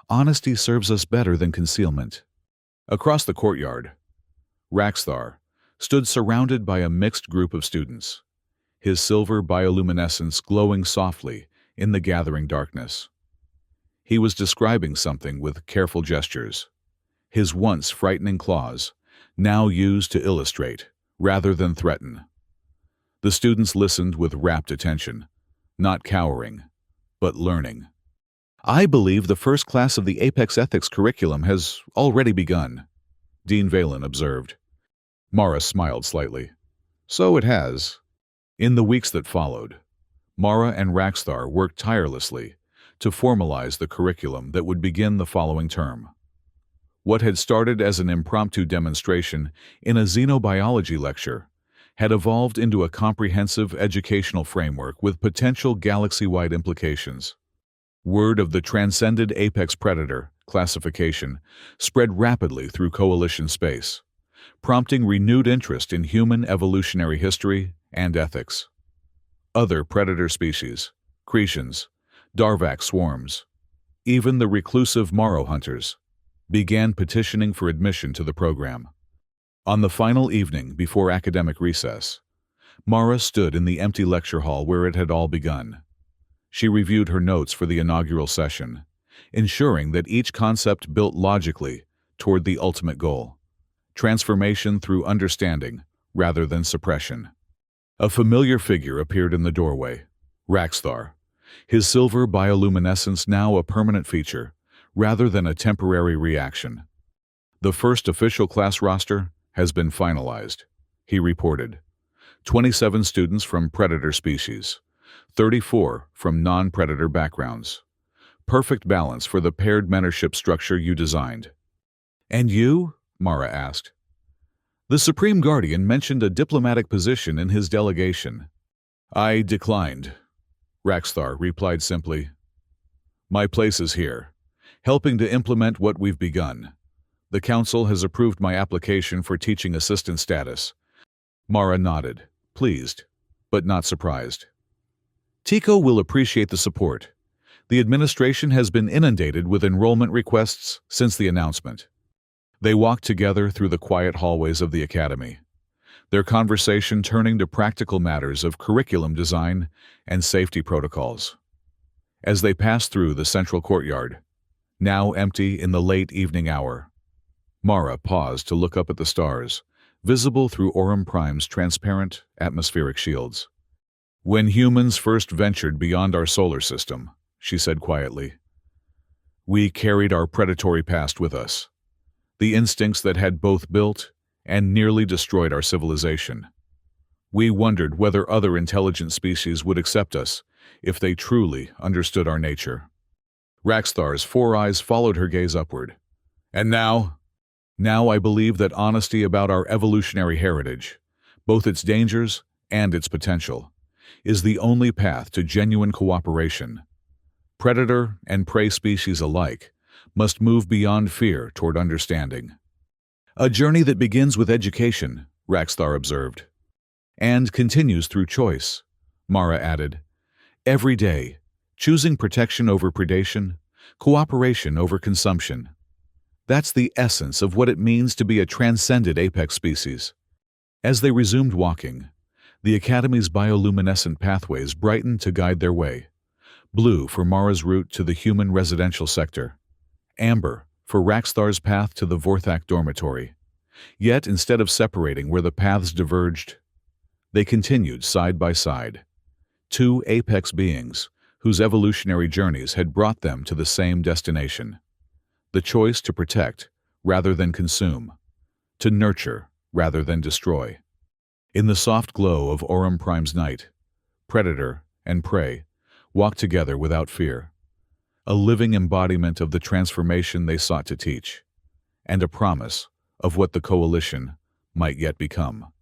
honesty serves us better than concealment. Across the courtyard, Raxthar stood surrounded by a mixed group of students, his silver bioluminescence glowing softly in the gathering darkness. He was describing something with careful gestures, his once frightening claws now used to illustrate rather than threaten. The students listened with rapt attention, not cowering, but learning. I believe the first class of the Apex Ethics curriculum has already begun, Dean Valen observed. Mara smiled slightly. So it has. In the weeks that followed, Mara and Raxthar worked tirelessly to formalize the curriculum that would begin the following term. What had started as an impromptu demonstration in a xenobiology lecture had evolved into a comprehensive educational framework with potential galaxy-wide implications. Word of the transcended apex predator classification spread rapidly through coalition space, prompting renewed interest in human evolutionary history and ethics. Other predator species, Cretans, Darvac swarms, even the reclusive Morrow hunters, began petitioning for admission to the program. On the final evening before academic recess, Mara stood in the empty lecture hall where it had all begun. She reviewed her notes for the inaugural session, ensuring that each concept built logically toward the ultimate goal: transformation through understanding rather than suppression. A familiar figure appeared in the doorway, Raxthar, his silver bioluminescence now a permanent feature rather than a temporary reaction. The first official class roster has been finalized, he reported. 27 students from predator species, 34 from non-predator backgrounds. Perfect balance for the paired mentorship structure you designed. And you? Mara asked. The Supreme Guardian mentioned a diplomatic position in his delegation. I declined, Raxthar replied simply. My place is here, helping to implement what we've begun. The Council has approved my application for teaching assistant status. Mara nodded, pleased, but not surprised. Tico will appreciate the support. The administration has been inundated with enrollment requests since the announcement. They walked together through the quiet hallways of the academy, their conversation turning to practical matters of curriculum design and safety protocols. As they passed through the central courtyard, now empty in the late evening hour, Mara paused to look up at the stars, visible through Aurum Prime's transparent atmospheric shields. "When humans first ventured beyond our solar system," she said quietly, "we carried our predatory past with us, the instincts that had both built and nearly destroyed our civilization. We wondered whether other intelligent species would accept us if they truly understood our nature." Raxthar's four eyes followed her gaze upward. "And now? Now I believe that honesty about our evolutionary heritage, both its dangers and its potential, is the only path to genuine cooperation. Predator and prey species alike must move beyond fear toward understanding." "A journey that begins with education," Raxthar observed. "And continues through choice," Mara added. "Every day, choosing protection over predation, cooperation over consumption. That's the essence of what it means to be a transcended apex species." As they resumed walking, the Academy's bioluminescent pathways brightened to guide their way. Blue for Mara's route to the human residential sector, amber for Raxthar's path to the Vorthak dormitory. Yet, instead of separating where the paths diverged, they continued side by side. Two apex beings whose evolutionary journeys had brought them to the same destination. The choice to protect rather than consume, to nurture rather than destroy. In the soft glow of Aurum Prime's night, predator and prey walked together without fear, a living embodiment of the transformation they sought to teach, and a promise of what the coalition might yet become.